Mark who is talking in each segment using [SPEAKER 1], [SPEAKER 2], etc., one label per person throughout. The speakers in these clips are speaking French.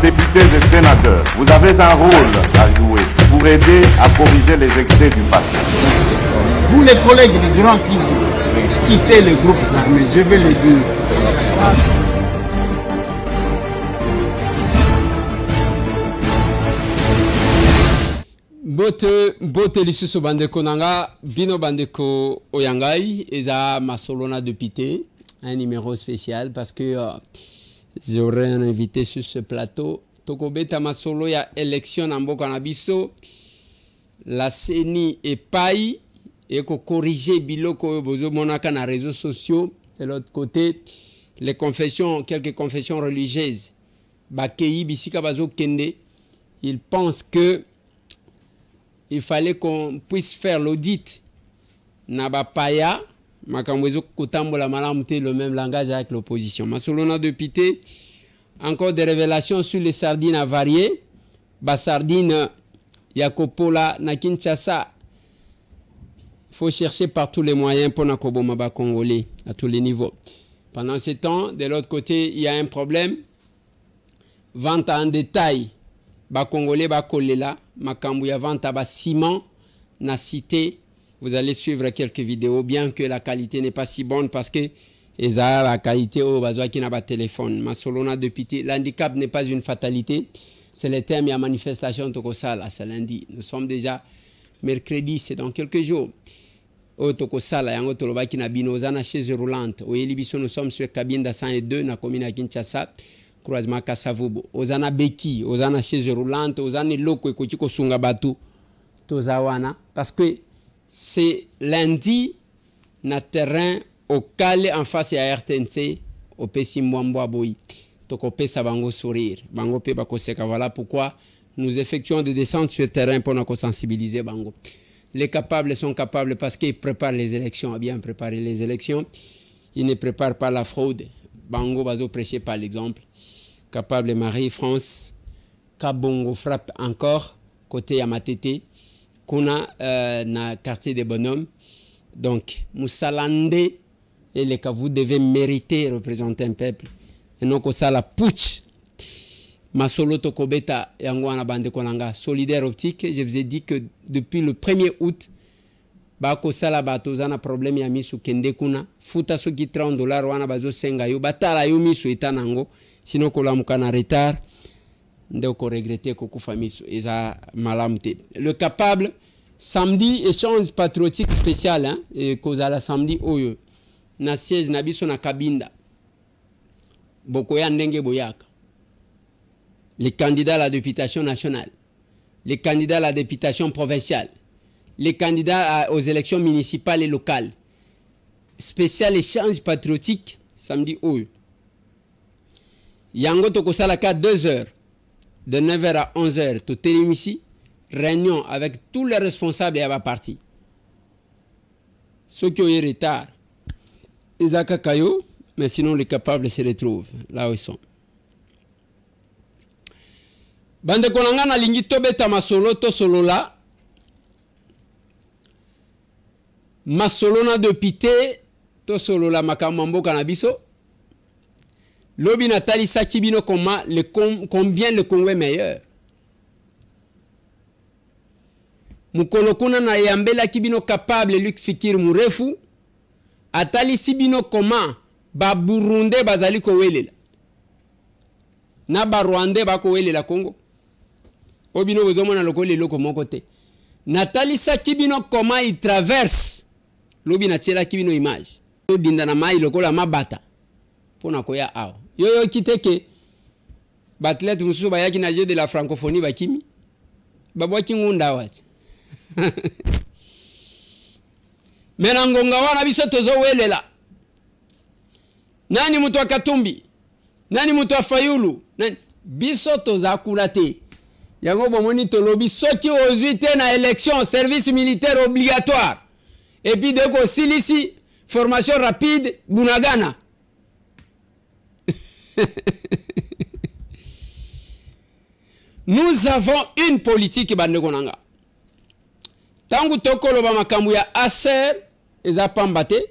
[SPEAKER 1] députés et sénateurs, vous avez un rôle à jouer pour aider à corriger les excès du passé.
[SPEAKER 2] Vous les collègues du Grand qui quittez les groupes armés, je vais le dire.
[SPEAKER 3] Bote lisusu bandeko nanga bino bandeko oyangai eza masolona de Pité, un numéro spécial parce que j'aurais un invité sur ce plateau. Tokobeta masolo ya élection na mboka na biso, la CENI epai et ko corriger biloko bozo monaka na réseaux sociaux. De l'autre côté, les confessions, quelques confessions religieuses, bakei bisika bazo kende, ils pensent que il fallait qu'on puisse faire l'audit Nabapaya, Makamwezo Kotambola Malamute, le même langage avec l'opposition. Masolona de Pité, encore des révélations sur les sardines avariées. Bas sardines Yakopola na Kinshasa. Il faut chercher par tous les moyens pour Nakobomaba congolais à tous les niveaux. Pendant ce temps, de l'autre côté, il y a un problème. Vente en détail. Ba congolais ba kolela makambu ya vente ba ciment na cité. Vous allez suivre quelques vidéos, bien que la qualité n'est pas si bonne parce que la qualité au bazwa qui n'a pas téléphone. Masolona de Pité, l'handicap n'est pas une fatalité. C'est le terme, il y a manifestation Tokosala, c'est lundi. Nous sommes déjà mercredi, c'est dans quelques jours. Au Tokosala, yango toloba ki na binozana chaise roulante. Au Elibiso, nous sommes sur Kabinda 102, na commune à Kinshasa. Croisement Kasavubo, Ozana Beki, Ozana chaise roulante, Ozana loko ekotiko sunga batu, Tozawana, parce que c'est lundi na terrain au Calais en face à RTNC, au Pessi Mwamboa Boy, Toko Pesa Bango sourire, Bango Pe Bako Seka. Voilà pourquoi nous effectuons des descentes sur le terrain pour nous sensibiliser Bango. Les capables sont capables parce qu'ils préparent les élections, à bien préparer les élections, ils ne préparent pas la fraude. Bango Bazo prêché par l'exemple. Capable Marie-France, Kabongo frappe encore, côté Yamatete, Kuna na quartier des bonhommes. Donc, Moussalande, et les cas, vous devez mériter représenter un peuple. Et non que ça la putsch. Masolo Tokobeta et Angwana Bande Konanga, solidaire optique, je vous ai dit que depuis le 1er août, Bako Sala Batozana problème ya misu Kende Kuna, Futa Soki $30, wana bazo senga yo, Batala yo misu etanango. Sinon, qu'on a retard, on regretter qu'on a malamté. Le capable, samedi, échange patriotique spécial, hein, et cause à la samedi, oyo, na siège nabiso na Kabinda. Bokoya Ndenge Boyaka. Les candidats à la députation nationale, les candidats à la députation provinciale, les candidats aux élections municipales et locales. Spécial échange patriotique, samedi, oyo. Yango Tokosalaka 2 heures, de 9h à 11h, tout ici, réunion avec tous les responsables de la partie. Ceux qui ont eu retard, ils ont Kayo, mais sinon les capables se retrouvent là où ils sont. Bande konanga na lingi tobeta masolo to solola. Masolona de Pité to solola makamambo kanabiso. Lobi Nathalie Sakibino combien le Congo est meilleur. Mukolokuna na yambela kibino capable Luc Fikir Murefu. Atali Sibino comment ba Burundais bazali ko welela. Na ba Rwandais ba ko welela Congo. Obino bozomona lokole loko mon côté. Nathalie Sakibino comment il traverse. Lobi Nathalie Sakibino image. Dinda na mai lokola mabata. Pona koya awa. Yo kiteke batlet mususu bayaki na jeu de la francophonie bakimi babwaki ngunda wati mena ngonga wana biso tozo welela nani mutu wa Katumbi nani mutu wa Fayulu nani biso toza kulate yango bomoni tolobi soki ozwi te na élection service militaire obligatoire et puis deko silisi formation rapide bunagana. Nous avons une politique bandekonanga. Tangu tokolo ba makambu ya aser eza pambate.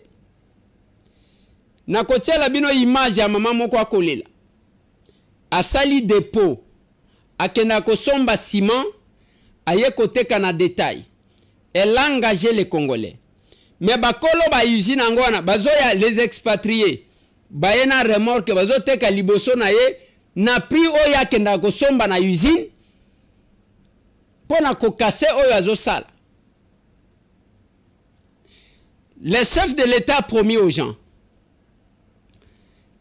[SPEAKER 3] Na kotia la bino image ya mama moko akolela. Asali dépôt akenda kosomba ciment aye koteka na détail. Elle a engagé les Congolais. Mais bakolo ba usine angwana bazoya les expatriés. Bayena remorque bazoteka liboso na ye na prix oyo akenda kosomba na usine pona kokase oyo azosala. Les chefs de l'État promis aux gens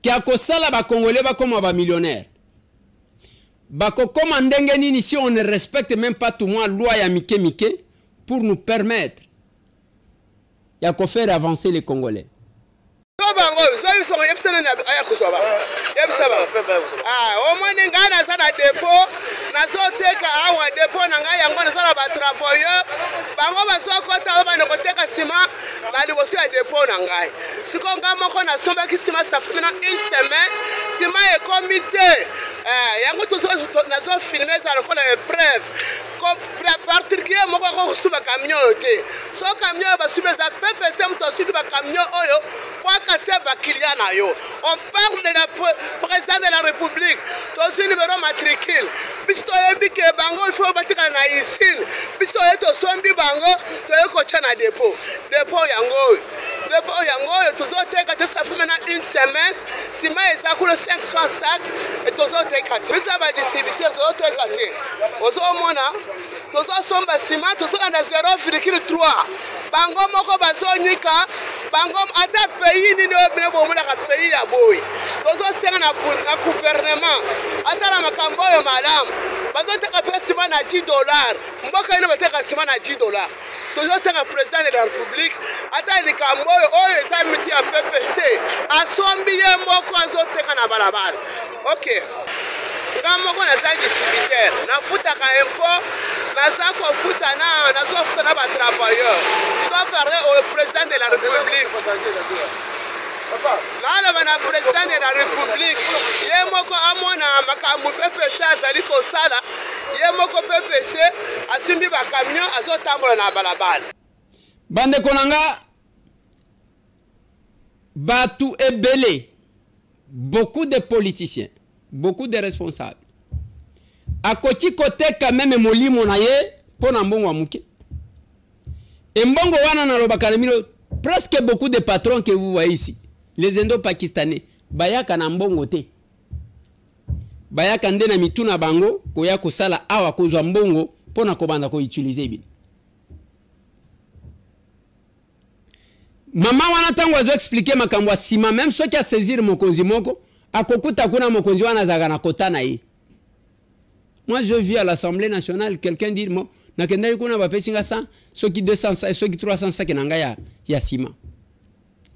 [SPEAKER 3] qui a kosala ba Congolais ba comme ba millionnaires. Bako comme ndenge nini si on ne respecte même pas tout moi loi ya mike mike pour nous permettre ya ko faire avancer les Congolais.
[SPEAKER 4] Au moins ngana sana dépôt nazoteka awa dépôt na ngai yango na sana ba travailleurs bango basokota oba na koteka ciment bali bosi ya dépôt na ngai siko ngamoko na somba ki ciment ça fait maintenant une semaine ciment est comité yango to nazo filmer ça le preuve particulier moko ko suba camion te so camion ba suba za PPC mto suba ba camion oyo kwa kase ba client na yo on parle de la président de la République to su numéro matricule bisto ebike bango il faut batika na isil bisto eto sombi bango to yeko chana dépôt yango tozoteka te ça fait maintenant une semaine ciment eza coule 500 sacs et tozoteka te bisa ba distributeur tozoteka te ozomona tozosomba ciment tozolanda 0,3 bango moko bazonyika bango ata pays nini obine bomonaka pays ya boyi tozosenga na gouvernement ata na makambo oyo malamu bazoteka pe ciment na $10 mboka ino bateka ciment na $10 tozoteka président de la République ata likambo oyo eza miti ya PPC asombi ye moko azoteka na balabala. Ok, nga moko naza distributeur nafutaka impôt naza kofuta nazofuta na batravailleur doit parler au président de la République. Malaba na président de la République ye moko amona makambo PPC azali kosala ye moko PPC asumbi ba camion azotambola na balabala.
[SPEAKER 3] Bande konanga batu ebele, beaucoup de politiciens, beaucoup de responsables akoti kote quand même molimo na ye pona mbongo wa muke et mbongo wana na lobaka na mino presque beaucoup de patrons que vous voyez ici les indo-pakistanais bayaka na mbongo te bayaka nde na mituna bango koya kosala awa kozwa mbongo pona kobanda ko utiliser bino. Mama wana tango azo expliquer makambo ya sima même ceux qui a saisir mokonzi moko akokuta kuna mokonzi wana zaga na kota na ye. Moi je vis à l'Assemblée nationale quelqu'un dit mo nakenda kuna ba pesinga 100 ceux qui 200 et ceux qui 300 ça ki nanga ya sima.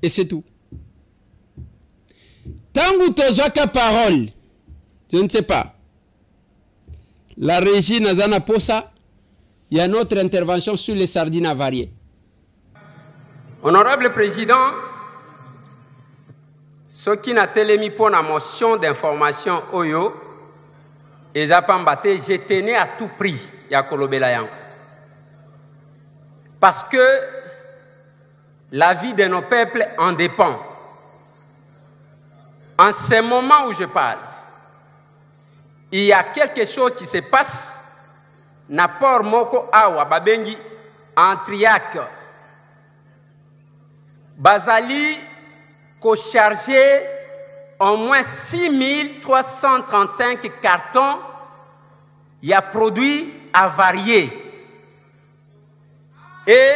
[SPEAKER 3] Et c'est tout. Tango tozwaka parole je ne sais pas. La régie nazana posa il y a notre intervention sur les sardines avariées.
[SPEAKER 5] Honorable Président, ce qui n'a télémi pour la motion d'information Oyo, et Zapambate, je tenais à tout prix à Kolobelayan. Parce que la vie de nos peuples en dépend. En ce moment où je parle, il y a quelque chose qui se passe, Napor Moko Awa Babengi, en Triac. Bazali ko chargé au moins 6335 cartons, il y a produits avariés. Et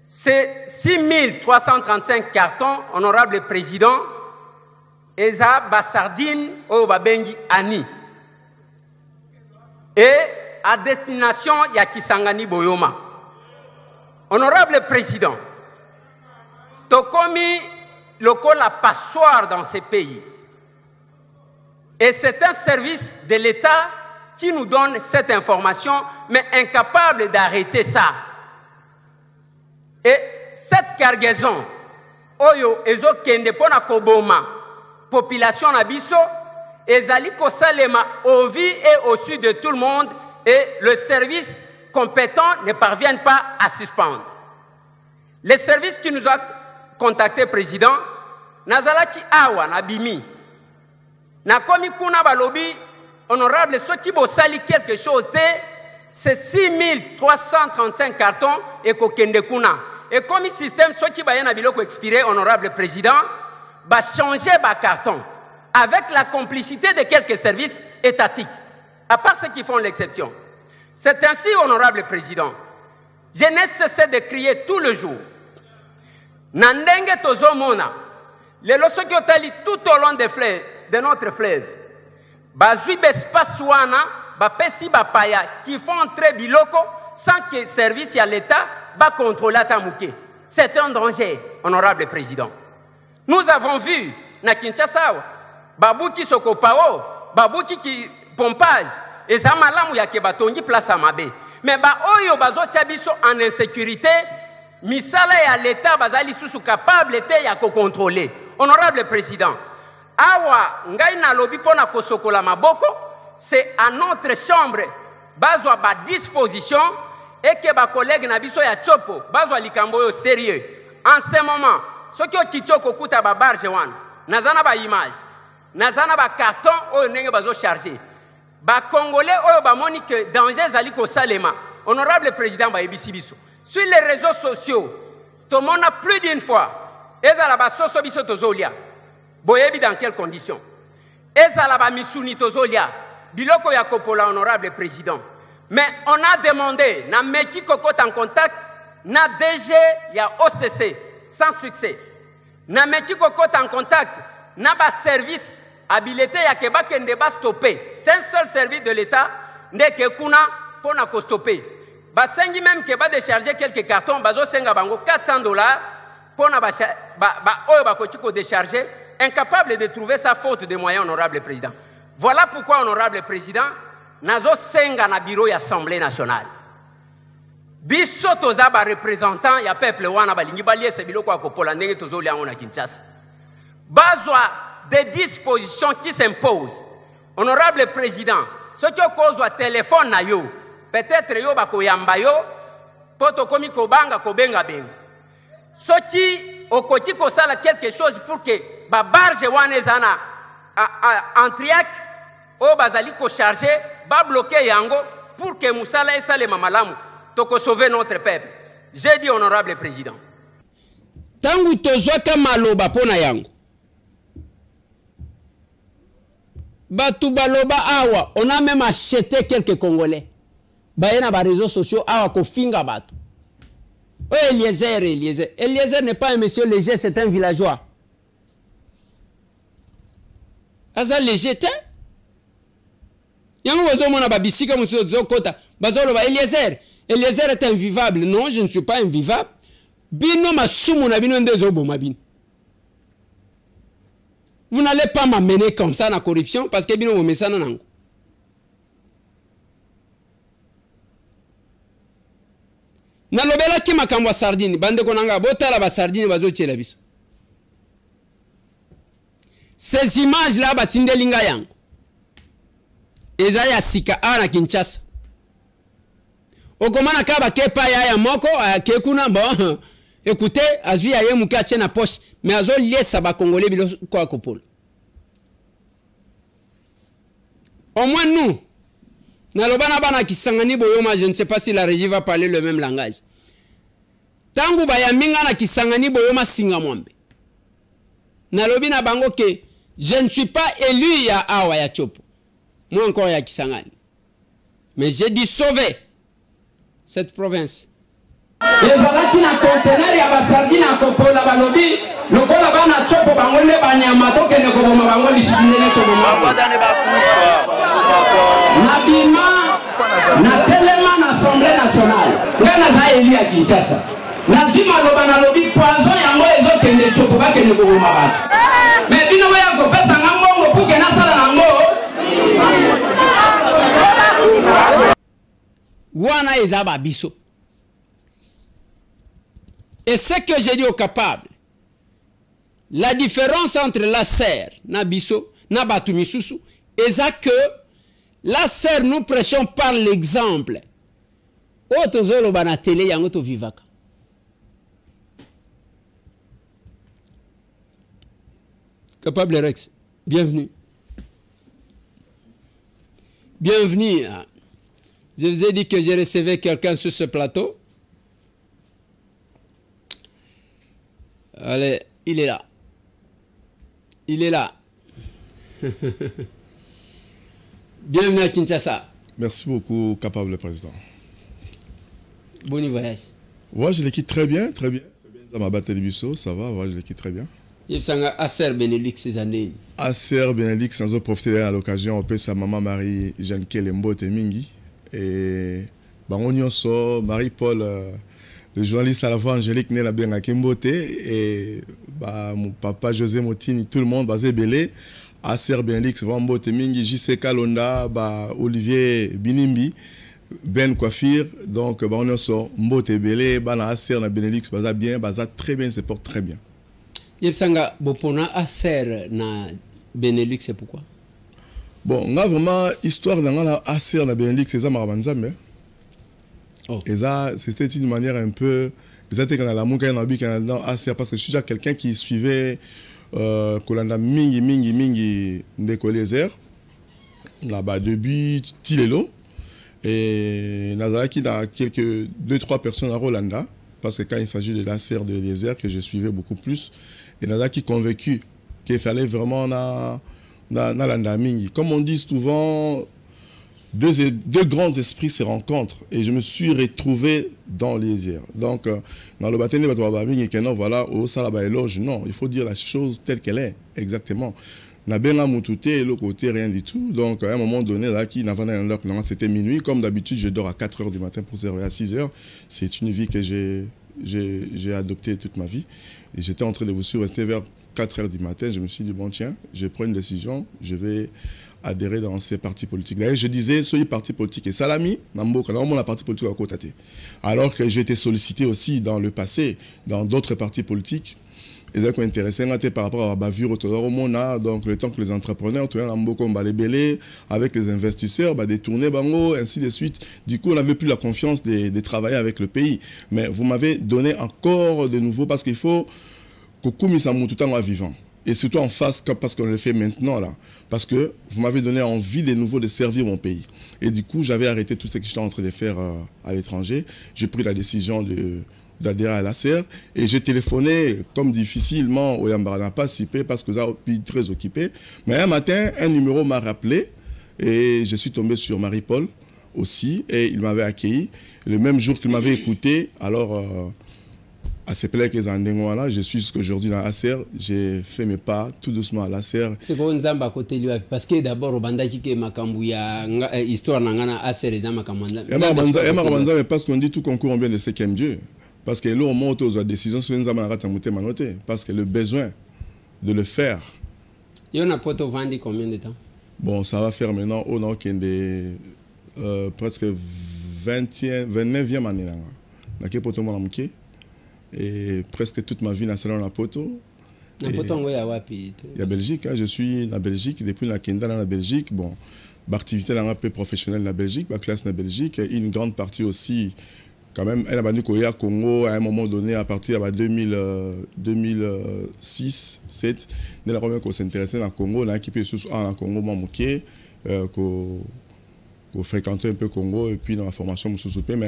[SPEAKER 5] ces 6335 cartons, honorable président, eza basardine au babengi ani. Et à destination ya Kisangani Boyoma. Honorable président, Tokomi loko la passoire dans ces pays. Et c'est un service de l'État qui nous donne cette information, mais incapable d'arrêter ça. Et cette cargaison, oyo ezo kende pona koboma, population nabiso, ezali kosalema au vie et au sud de tout le monde, et le service compétent ne parvient pas à suspendre. Les services qui nous ont contacté président, Nazalaki Awa Nabimi, Nakomi Kuna Balobi, honorable, ce qui vous sali quelque chose, c'est 6335 cartons et kokende kuna. Et comme le système, ce qui va y avoir expiré, honorable président, va changer le carton avec la complicité de quelques services étatiques, à part ceux qui font l'exception. C'est ainsi, honorable président, je n'ai cessé de crier tout le jour. Nandenge tozomona, les lorsque qui tout au long de notre fleuve, bazui bespace wana, bapesi bapaya qui font entrer biloko sans que le service à l'État va contrôler Tamouké. C'est un danger, honorable président. Nous avons vu na Kinshasa, babouki sokopao, babouki qui pompage, et ça malamu ya kebatongi place à mabe. Mais ba oyo bazo tiabiso en insécurité, misala ya l'État bazali sous capable était ya ko contrôler. Honorable président, awa ngai na lobi pona kosokola maboko, c'est à notre chambre bazwa ba disposition et que ba collègue na biso ya chopo bazwa likambo yo sérieux. En ce moment, ce qui kitoko kuta ba barge wan, nazana ba image, nazana ba carton oyo ndenge bazo charger. Ba Congolais oyo ba moni que danger zali ko salema. Honorable président ba ebisi biso. Sur les réseaux sociaux, tout le monde a plus d'une fois, ezala ba soso biso tozolia. Boyebi dans quelles conditions? Ezala ba misuni tozolia. Biloko ya kopola, honorable président. Mais on a demandé, na meki kokot en contact, na DG ya OCC, sans succès. Na meki kokot en contact, na ba service habilité ya keba kende ba stopper. C'est un seul service de l'État, ndeke kuna pona ko stopper. Ba sengi même keba décharger quelques cartons, bazo senga bango $400 pona ba oyo ba ko décharger, incapable de trouver sa faute de moyens, honorable président. Voilà pourquoi, honorable président, nazo senga na bureau de l'Assemblée nationale. Biso toza ba représentant ya peuple wana balingi balie se biloko akopola ndenge tozo liango na Kinshasa. Bazwa des dispositions qui s'imposent. Honorable président, ce qui kozwa téléphone na yo, peut-être yo bakoyamba yo, poto komi kobanga kobenga benga. Ce qui okoti kosala quelque chose pour que ba barge wana ezana en triac o bazali ko charger ba bloquer yango pour que musala esale mamalamu toko sauver notre peuple. J'ai dit, honorable président,
[SPEAKER 3] tangu tozwaka maloba pona yango batu baloba awa, on a même acheté quelques Congolais bayena ba réseaux sociaux awa ko finga batu. Oh, Eliezer n'est pas un monsieur léger, c'est un villageois. Aza léger te yango bazo mona babisika muso zokota bazolo ba Eliezer est invivable. Non, je ne suis pas invivable. Bino masumu na bino ndezo boma bino. Vous n'allez pas m'amener comme ça dans la corruption parce que bino mo mesana nango. Na lobela ki makambo ya sardine bande konanga botala ba sardine bazo tiela biso. Ces images là batindelinga yango eza ya sika na Kinshasa. Okomana ka bakepa ya moko akekuna bon écoutez azui aye muke atie na poche mais azo liesa ba congolais bilo kwa kopolo. Au moins nous na lobana bana kisangani boyoma, je ne sais pas si la régie va parler le même langage. Tangu bayaminga na kisangani boyoma singa mwambe. Na lobina bango ke je ne suis pas élu ya awa ya chopo. Moi encore ya kisangani. Mais j'ai dû sauver cette province.
[SPEAKER 5] ezalaki na conteneur ya basardine akopola balobi lokola bana chopo bangole banyama tokende koboma bango lisunele toboma nabima na telema na Assemblée nationale nga naza eli ya Kinshasa nazima loba nalobi poison yango ezokende chopo bakende koboma bato mais bino boya kopesa nga mbongo puke nasala nango
[SPEAKER 3] wana eza babiso. Et ce que j'ai dit au capable, la différence entre la serre, Nabiso, Nabatumisusu, est que la serre, nous prêchons par l'exemple. Otozolo bana télé yangoto vivaka. Capable Rex, bienvenue. Bienvenue. Je vous ai dit que j'ai recevé quelqu'un sur ce plateau. Allez, il est là. Il est là. Bienvenue à Kinshasa.
[SPEAKER 6] Merci beaucoup, capable président.
[SPEAKER 3] Bon voyage.
[SPEAKER 6] Ouais, je l'équipe très bien, très bien. Ça m'a battu les bisous, ça va, ouais, je l'équipe très bien.
[SPEAKER 3] Il s'en a Acer Benelux ces années.
[SPEAKER 6] Acer Benelux, sans profiter de l'occasion, on peut sa maman Marie Jeanne Kelembo Temingi. Et on y sort Marie-Paul, le journaliste à la voix Angélique Nela Benga Kembote. Et mon papa José Motini, tout le monde, basé Belé. Acer Benelux, Vambo Temingi, JC Kalonda, Olivier Binimbi. Ben Coiffure, donc on y sort Mbote Belé, Acer na Benelux, baza bien, baza très bien, se porte très bien.
[SPEAKER 3] Yepsanga bopona Acer na Benelux, c'est pourquoi?
[SPEAKER 6] Bon, on a vraiment histoire dans la Acer na Benelux, c'est ça Marabanzambe. Et ça, c'était une manière un peu, c'était quand la mouka na bi dans Acer parce que je suis déjà quelqu'un qui suivait Kolanda mingi Ndekolezer là-bas depuis Tilelo. Et Nazaraki a quelques 2-3 personnes à Rolanda, parce que quand il s'agit de l'Acer de Eliezer, que je suivais beaucoup plus, et Nazaraki convaincu qu'il fallait vraiment Mingi. Comme on dit souvent, deux grands esprits se rencontrent, et je me suis retrouvé dans l'Eliezer. Donc, dans le baptême de Mingi, voilà, au Salaba éloge, non, il faut dire la chose telle qu'elle est, exactement. Na benga mutute et l'autre côté rien du tout. Donc à un moment donné là qui c'était minuit, comme d'habitude je dors à 4 h du matin pour se réveiller à 6 h. C'est une vie que j'ai adoptée toute ma vie et j'étais en train de vous rester vers 4 h du matin. Je me suis dit bon tiens, je prends une décision, je vais adhérer dans ces partis politiques. D'ailleurs je disais soyez parti politique et salami namboka dans la parti politique à côté. Alors que j'ai été sollicité aussi dans le passé dans d'autres partis politiques. Et donc, intéressant par rapport à la bavure donc le temps que les entrepreneurs, avec les investisseurs, détourner bango, ainsi de suite. Du coup, on n'avait plus la confiance de travailler avec le pays. Mais vous m'avez donné encore de nouveau parce qu'il faut que Koumissamou tout en vivant. Et surtout en face, parce qu'on le fait maintenant là. Parce que vous m'avez donné envie de nouveau de servir mon pays. Et du coup, j'avais arrêté tout ce que j'étais en train de faire à l'étranger. J'ai pris la décision d'adhérer à l'Acer et j'ai téléphoné comme difficilement au Yambara n'a pas participé parce que j'ai été très occupé. Mais un matin, un numéro m'a rappelé et je suis tombé sur Marie-Paul aussi et il m'avait accueilli. Le même jour qu'il m'avait écouté, alors à ces plaques et là, je suis jusqu'aujourd'hui dans l'Acer. J'ai fait mes pas tout doucement à l'Acer.
[SPEAKER 3] C'est quoi Nzamba à côté lui parce que d'abord au Bandaki qui Makambouya histoire n'angana Acer les Makamanda.
[SPEAKER 6] Mais parce qu'on dit tout concourt en bien de ce qu'aime Dieu. Parce que là, on monte aux décisions sur les parce que le besoin de le faire.
[SPEAKER 3] Et on a poto vendu combien de temps? Bon,
[SPEAKER 6] ça va faire maintenant au nom presque 29e année. Et presque toute ma vie dans le salon de la poto. Il y a Belgique, hein, je suis en Belgique, depuis la Kenda dans la Belgique. Bon, l'activité un peu professionnelle dans la Belgique, ma classe dans la Belgique, et une grande partie aussi. Quand même, elle a banni au Congo à un moment donné, à partir de 2006-2007, elle a remis qu'on s'intéressait dans le Congo, on a équipé dans le Congo, qu'on fréquentait un peu le Congo, et puis dans la formation, mais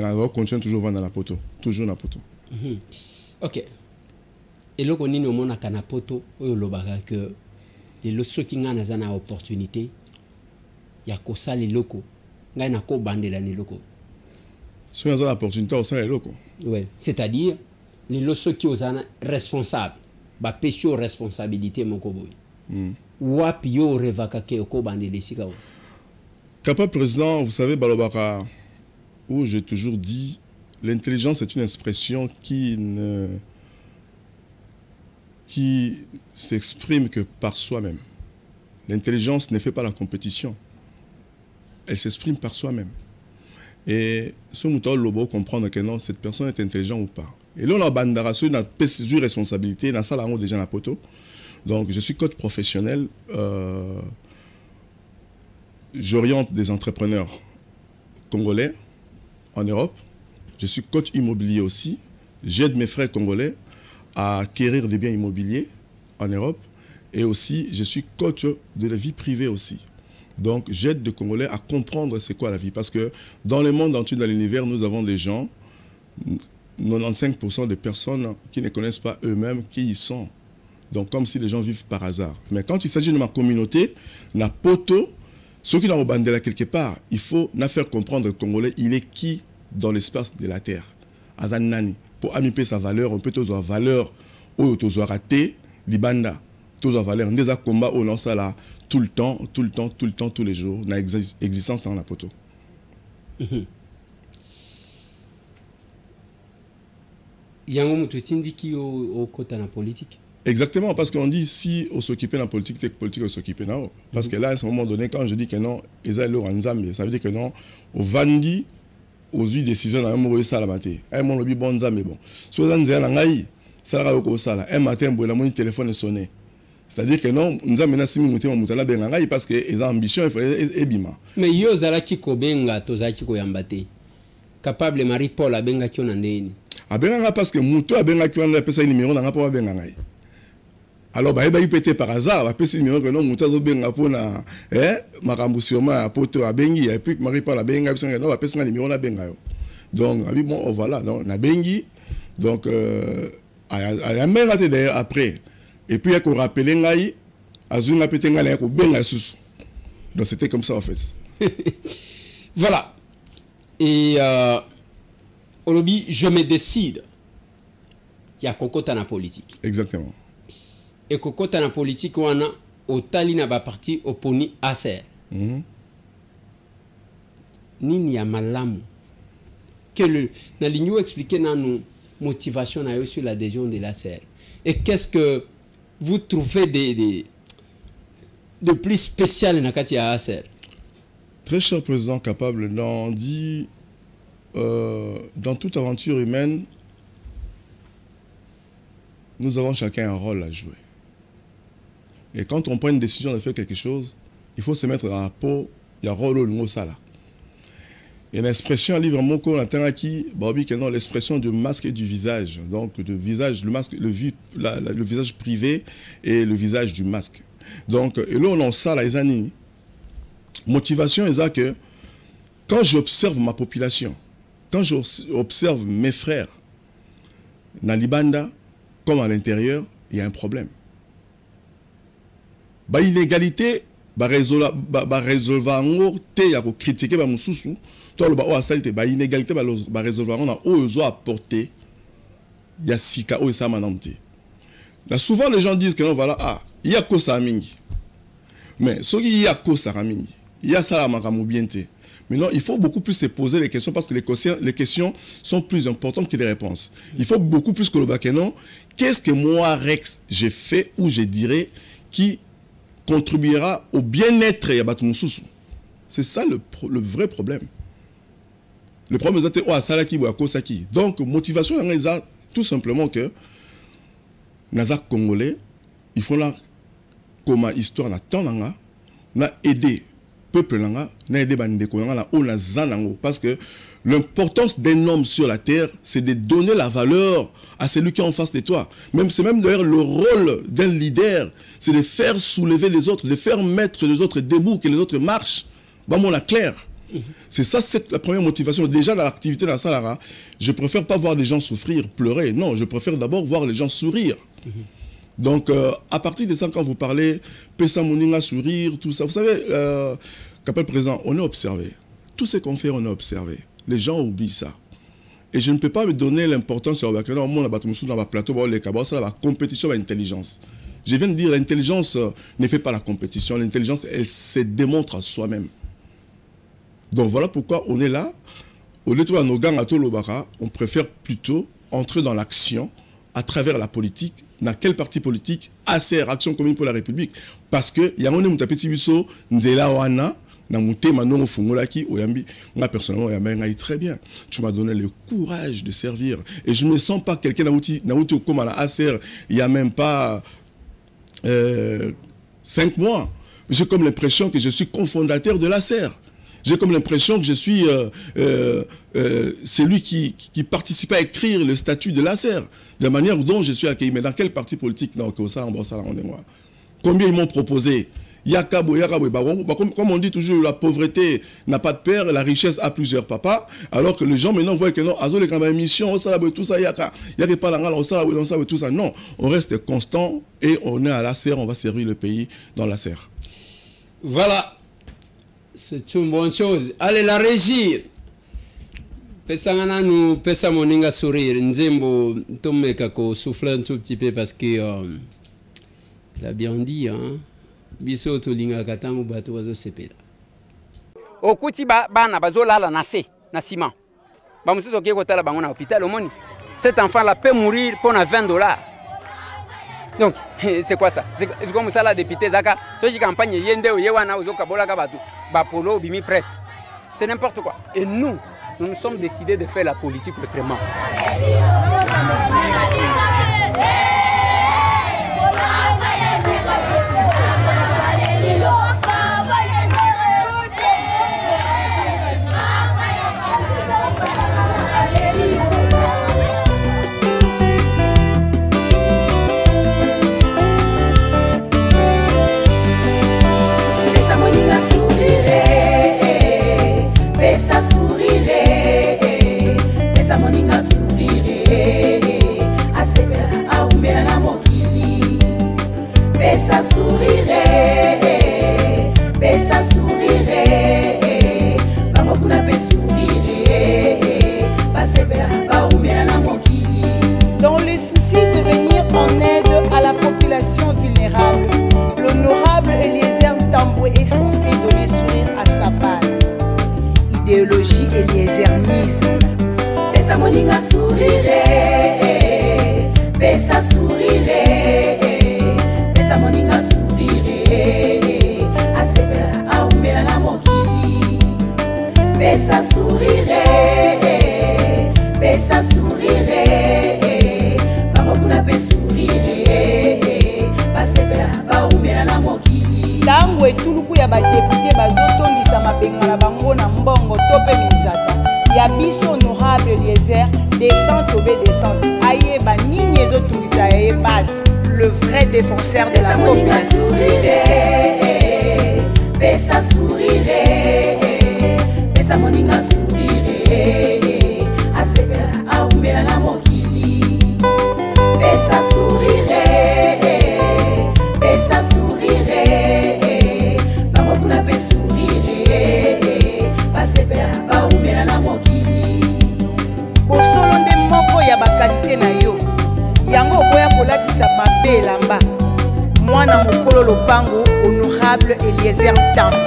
[SPEAKER 6] on continue toujours dans la poto. Toujours dans la poto.
[SPEAKER 3] Ok. Et là, on a une poto, on a que les ceux qui ont une opportunité, il y a que ça les locaux. Il y a que bande les locaux.
[SPEAKER 6] Si on a l'opportunité, on les locaux.
[SPEAKER 3] Oui, c'est-à-dire, les ceux qui sont responsables, bah, pécho responsabilité, mon coboy. Wap yo revaka ke okobande les sika.
[SPEAKER 6] Capable président, vous savez, Balobaka, où j'ai toujours dit, l'intelligence est une expression qui s'exprime que par soi-même. L'intelligence ne fait pas la compétition. Elle s'exprime par soi-même. Et ce mouton lobo comprendre que non, cette personne est intelligente ou pas. Et là, on a bandara sur une responsabilité, dans ça, là, on déjà la poteau. Donc, je suis coach professionnel. J'oriente des entrepreneurs congolais en Europe. Je suis coach immobilier aussi. J'aide mes frères congolais à acquérir des biens immobiliers en Europe. Et aussi, je suis coach de la vie privée aussi. Donc, j'aide les Congolais à comprendre c'est quoi la vie. Parce que dans le monde entier, dans l'univers, nous avons des gens, 95% des personnes qui ne connaissent pas eux-mêmes qui y sont. Donc, comme si les gens vivent par hasard. Mais quand il s'agit de ma communauté, na poto, ceux qui n'ont pas bandé là quelque part, il faut faire comprendre le Congolais, il est qui dans l'espace de la terre. Azanani. Pour amiper sa valeur, on peut avoir valeur, ou avoir raté, libanda. Tous avoir valeur. Des combats, on lance ça là tout le temps, tous les jours. Na existence dans la poto.
[SPEAKER 3] Yango mututindi qui au côté de la politique.
[SPEAKER 6] Exactement, parce qu'on dit si on s'occupe de la politique, c'est que la politique s'occupe de la. Parce que là, à ce moment donné, quand je dis que non, ça veut dire que non, au Vandi, aux huit décisions, on a ça la matinée. Un bon lobby bon mais bon. Soit dans un angaï, ça va au ça là. Un matin, mon téléphone est sonné. C'est-à-dire que non, nous avons menacé mon moutala bengangaï parce que les ambitions et bima.
[SPEAKER 3] Mais yo zala kiko benga to za kiko yambate. Capable Marie Paul abenga kyo nandeni.
[SPEAKER 6] Abenga parce que mouto abenga kyo na pesa numéro na pas bengangaï. Alors, il pété par hasard, il pété numéro que non, Moutazo Benga pour na, Maramboussioma, à Poto, à Bengi, et puis Marie Paul à Benga, non, il pété numéro na Benga. Donc, bon, voilà, donc, na Bengi, donc, à même d'ailleurs après, et puis, il y a qu'on rappelait Ngaï, à Zoun a pété Ngaï, à Benga sous. Donc, c'était comme ça, en fait.
[SPEAKER 3] Voilà. Et, au lobby, je me décide. Il y a Kokota na politique.
[SPEAKER 6] Exactement.
[SPEAKER 3] Et kokota na politique wana otali na ba parti oponi ASER. Nini ya malamu que le na ligno expliquer na nous motivation na yo sur l'adhésion de l'ASER. Et qu'est-ce que vous trouvez de plus spécial na kati ya ASER?
[SPEAKER 6] Très cher président capable d'en dit dans toute aventure humaine, nous avons chacun un rôle à jouer. Et quand on prend une décision de faire quelque chose, il faut se mettre dans la peau, il y a un rôle au ça. Il y a une expression, un livre mon cours, l'expression du masque et du visage. Donc, le visage, le masque, le visage privé et le visage du masque. Donc, et là, on a ça, les années. Motivation, c'est que quand j'observe ma population, quand j'observe mes frères, dans l'Ibanda, comme à l'intérieur, il y a un problème. Ba inégalité, ba résolver en te ya ko critiquer ba mususu, to lo ba o asalite ba inégalité ba résolver on a ozo apporter ya sika o sa manamte. Là souvent les gens disent que non voilà il y a ko sa mingi. Mais ce qui y a ko sa mingi, il y a ça la makamu bienté. Mais non, il faut beaucoup plus se poser les questions parce que les questions sont plus importantes que les réponses. Il faut beaucoup plus que le bakenon. Qu'est-ce que moi, Rex, j'ai fait ou je dirais qui contribuera au bien-être de Batmoussousou? C'est ça le vrai problème. Le problème, c'est que donc, motivation, c'est tout simplement que Nazak Congolais, il faut là, comme histoire, na aider peuple parce que l'importance d'un homme sur la terre, c'est de donner la valeur à celui qui est en face de toi. C'est même d'ailleurs le rôle d'un leader, c'est de faire soulever les autres, de faire mettre les autres debout, que les autres marchent. On a clair. C'est ça, c'est la première motivation. Déjà dans l'activité dans la Salara, je préfère pas voir les gens souffrir, pleurer. Non, je préfère d'abord voir les gens sourire. Donc, à partir de ça, quand vous parlez, Pessa Mouninga, sourire, tout ça, vous savez, Capel Président, on est observé. Tout ce qu'on fait, on est observé. Les gens oublient ça. Et je ne peux pas me donner l'importance sur le plateau, la compétition, l'intelligence. Je viens de dire, l'intelligence ne fait pas la compétition. L'intelligence, elle se démontre à soi-même. Donc, voilà pourquoi on est là. Au lieu de nos gangs à Tolobara, on préfère plutôt entrer dans l'action à travers la politique. Dans quel parti politique? ACR, Action Commune pour la République. Parce que, il y a un petit biso, Nzela Wana, moi personnellement, très bien. Tu m'as donné le courage de servir. Et je ne me sens pas quelqu'un comme à la ACR, il n'y a même pas 5 mois. J'ai comme l'impression que je suis cofondateur de l'ACR. J'ai comme l'impression que je suis celui qui participait à écrire le statut de l'ACR, de la manière dont je suis accueilli. Mais dans quel parti politique? Non, combien ils m'ont proposé? Comme on dit toujours, la pauvreté n'a pas de père, la richesse a plusieurs papas. Alors que les gens maintenant voient que non, tout ça, non, on reste constant et on est à la serre, on va servir le pays dans la serre.
[SPEAKER 3] Voilà, c'est une bonne chose. Allez, la régie. Pesangana nous pesa moninga sourire. Nzembo tomeka ko souffler un tout petit peu parce que il a bien dit hein. Biso to linga katangu bato wazo sepela.
[SPEAKER 5] Okuti bana bazolala na se na ciment. Ba musuto ke ko tala bango na hôpital omoni. Cet enfant là peut mourir pour $20. Donc c'est quoi ça? C'est comme ça la député Zaka. Ceux qui campagne yende o yewana ozoka bolaka batu. Ba polo bimi prêt. C'est n'importe quoi. Et nous nous sommes décidés de faire la politique autrement.
[SPEAKER 7] Dans le souci de venir en aide à la population vulnérable, l'honorable Eliezer Ntambwe est censé donner sourire à sa base. Idéologie Eliezerisme. Pesa moninga sourire, pesa sourire, pesa moninga sourire, asepela aumela na mokili. Pesa sourire, pesa sourire, bamokuna pe sourire, basepela baumela na mokili. Tango etuluku ya badepute bazotondisa mabenga na bango na mbongo to pe minzata. Ya biso honorable Eliezer descente obéissante. Ayeba nini ezotungisa ye base. Le vrai défenseur de la population. Pesa sourire, pesa moninga sourire, asepela aumela na mokili. Pesa sourire, pesa sourire, bamokuna pe sourire, basepela baumela na mokili. Bosolo nde moko ya bakalite na yo. Yango okoya kolatisa mabe elamba. Mwana mokolo lopango honorable Eliezer Ntambwe,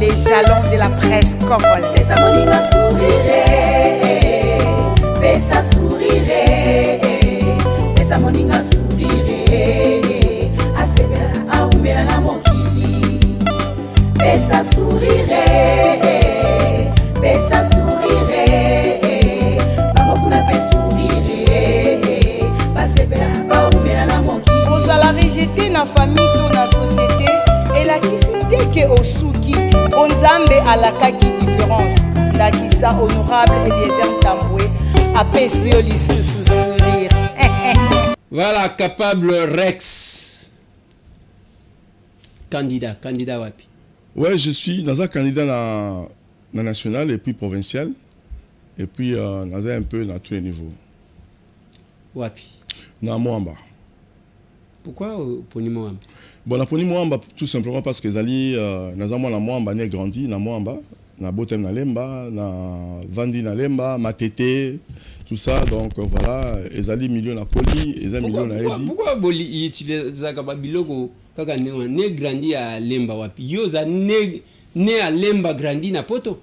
[SPEAKER 7] les jalons de la presse congolaise. Pesa moninga sourire, pesa sourire, pesa moninga sourire, asepela aumela na mokili. Pesa sourire, pesa sourire, bamokuna pe sourire, basepela baumela na mokili. Ozala rejeté na famille to na société elakisi te ke osuki onzambe alakaki différence. Ndakisa honorable Eliezer Ntambwe apesi yo lisusu sourire.
[SPEAKER 3] Voilà, capable Rex. Candidat wapi?
[SPEAKER 6] Ouais, je suis dans un candidat na national et puis provincial. Et puis dans un peu dans tous les niveaux.
[SPEAKER 3] Wapi?
[SPEAKER 6] Na Moamba.
[SPEAKER 3] Pourquoi Poni Moamba?
[SPEAKER 6] Bon, na Poni Moamba tout simplement parce que Zali nazamo na Moamba né grandi na Moamba, na Botem na Lemba, na Vandi na Lemba, Matete, tout ça. Donc voilà, Ezali million na Koli, Ezali million na Edi.
[SPEAKER 3] Pourquoi Boli utilise Zagaba Biloko kaka né grandi à Lemba wapi? Yoza né à Lemba grandi na Poto?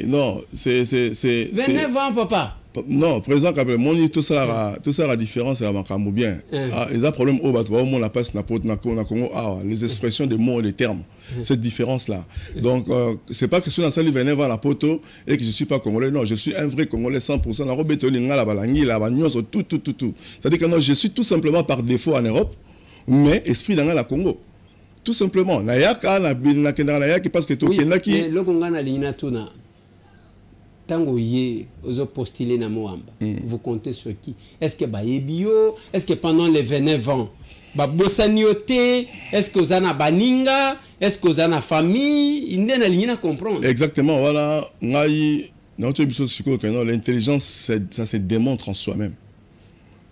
[SPEAKER 6] Non, c'est
[SPEAKER 3] 29 ans papa.
[SPEAKER 6] Non, présent quand même, tout ça la différence c'est à bien. Ils ont problème au bateau, au moins la passe na Congo, les expressions des mots et des termes, cette différence là. Donc c'est pas que je suis dans ça venir voir la poto et que je suis pas congolais, non, je suis un vrai congolais 100%. La robe tolinga la balangi, la bagnos, tout. C'est-à-dire que non, je suis tout simplement par défaut en Europe, mais esprit dans la Congo. Tout simplement. Nayaka na Nayaki parce que
[SPEAKER 3] oui, mais le Congo na lina tuna. tango ye ozo postuler na Moamba, vous comptez sur qui? Est-ce que Bayebio? Est-ce que pendant les 29 ans Babosanioté? Est-ce que vous avez baninga? Est-ce que vous avez famille? Il n'y a rien à comprendre.
[SPEAKER 6] Exactement, voilà. L'intelligence, ça se démontre en soi-même.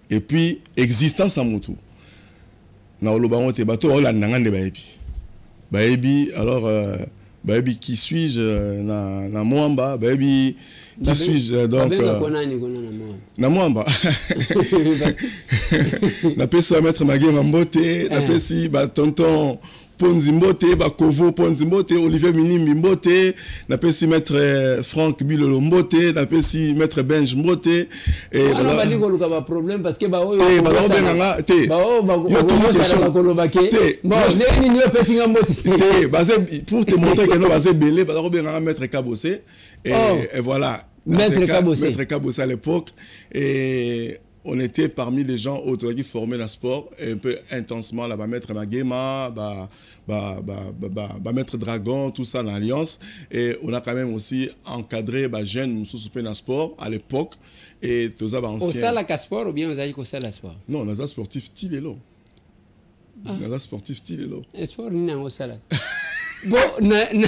[SPEAKER 6] Et puis, existence à Moutou. Alors, Baby, qui suis-je na Moamba? Baby, qui suis-je donc na Moamba? Na pesi mettre Magué Mbote, na pesi ba tonton Ponzi Mbote, ba Kovo Ponzi Mbote, Olivier Minimbi Mbote, na pesi mettre Franck Bilolo Mbote, na pesi mettre Benj Mbote. Et
[SPEAKER 3] on va dire qu'on a un problème parce que bah oh
[SPEAKER 6] pour te montrer que nous va belé, bah on mettre Kabossé et voilà.
[SPEAKER 3] Maître
[SPEAKER 6] Kabossé à l'époque et on était parmi les gens qui formaient le sport un peu intensement là-bas, Maître Magema, Maître Dragon, tout ça dans l'Alliance. Et on a quand même aussi encadré jeunes sous le sport à l'époque. Et tout ça, anciens.
[SPEAKER 3] Au salle à sport ou bien vous avez au salle à sport?
[SPEAKER 6] Non, on a un sportif Tilelo. On a un sportif Tilelo.
[SPEAKER 3] Un sport, il y a au salle. Bon,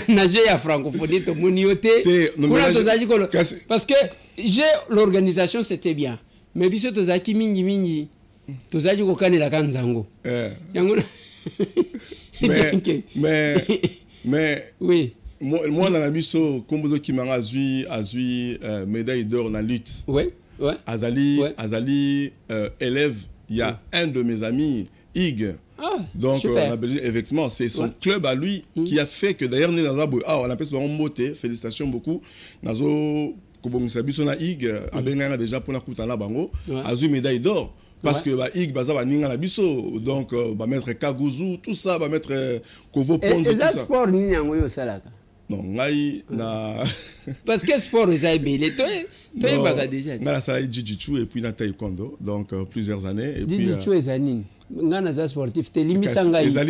[SPEAKER 3] nager à francophonie, tout le monde. Parce que l'organisation, c'était bien. Mais biso tozaki mingi tozaki kokanela kanzango yango
[SPEAKER 6] mais
[SPEAKER 3] oui
[SPEAKER 6] moi na biso kombozo kimanga azui médaille d'or na lutte. Azali élève, il y a un de mes amis Ig. Donc effectivement c'est son club à lui qui a fait que d'ailleurs on appelle ça Mbote, félicitations beaucoup nazo Kobongisabiso na Ig abenga déjà pour la kutana bango azu médaille d'or parce que Ig baza baninga na biso donc ba mettre Kaguzu tout ça ba mettre Kovo Ponzo tout ça.
[SPEAKER 3] Et sport ni yango yo salaka.
[SPEAKER 6] Non ngai na
[SPEAKER 3] parce que sport est belé toi baga déjà.
[SPEAKER 6] Na ça jiu-jitsu et puis na taekwondo donc plusieurs années et puis
[SPEAKER 3] jiu-jitsu ezani ngana za sportif te limisa ngai na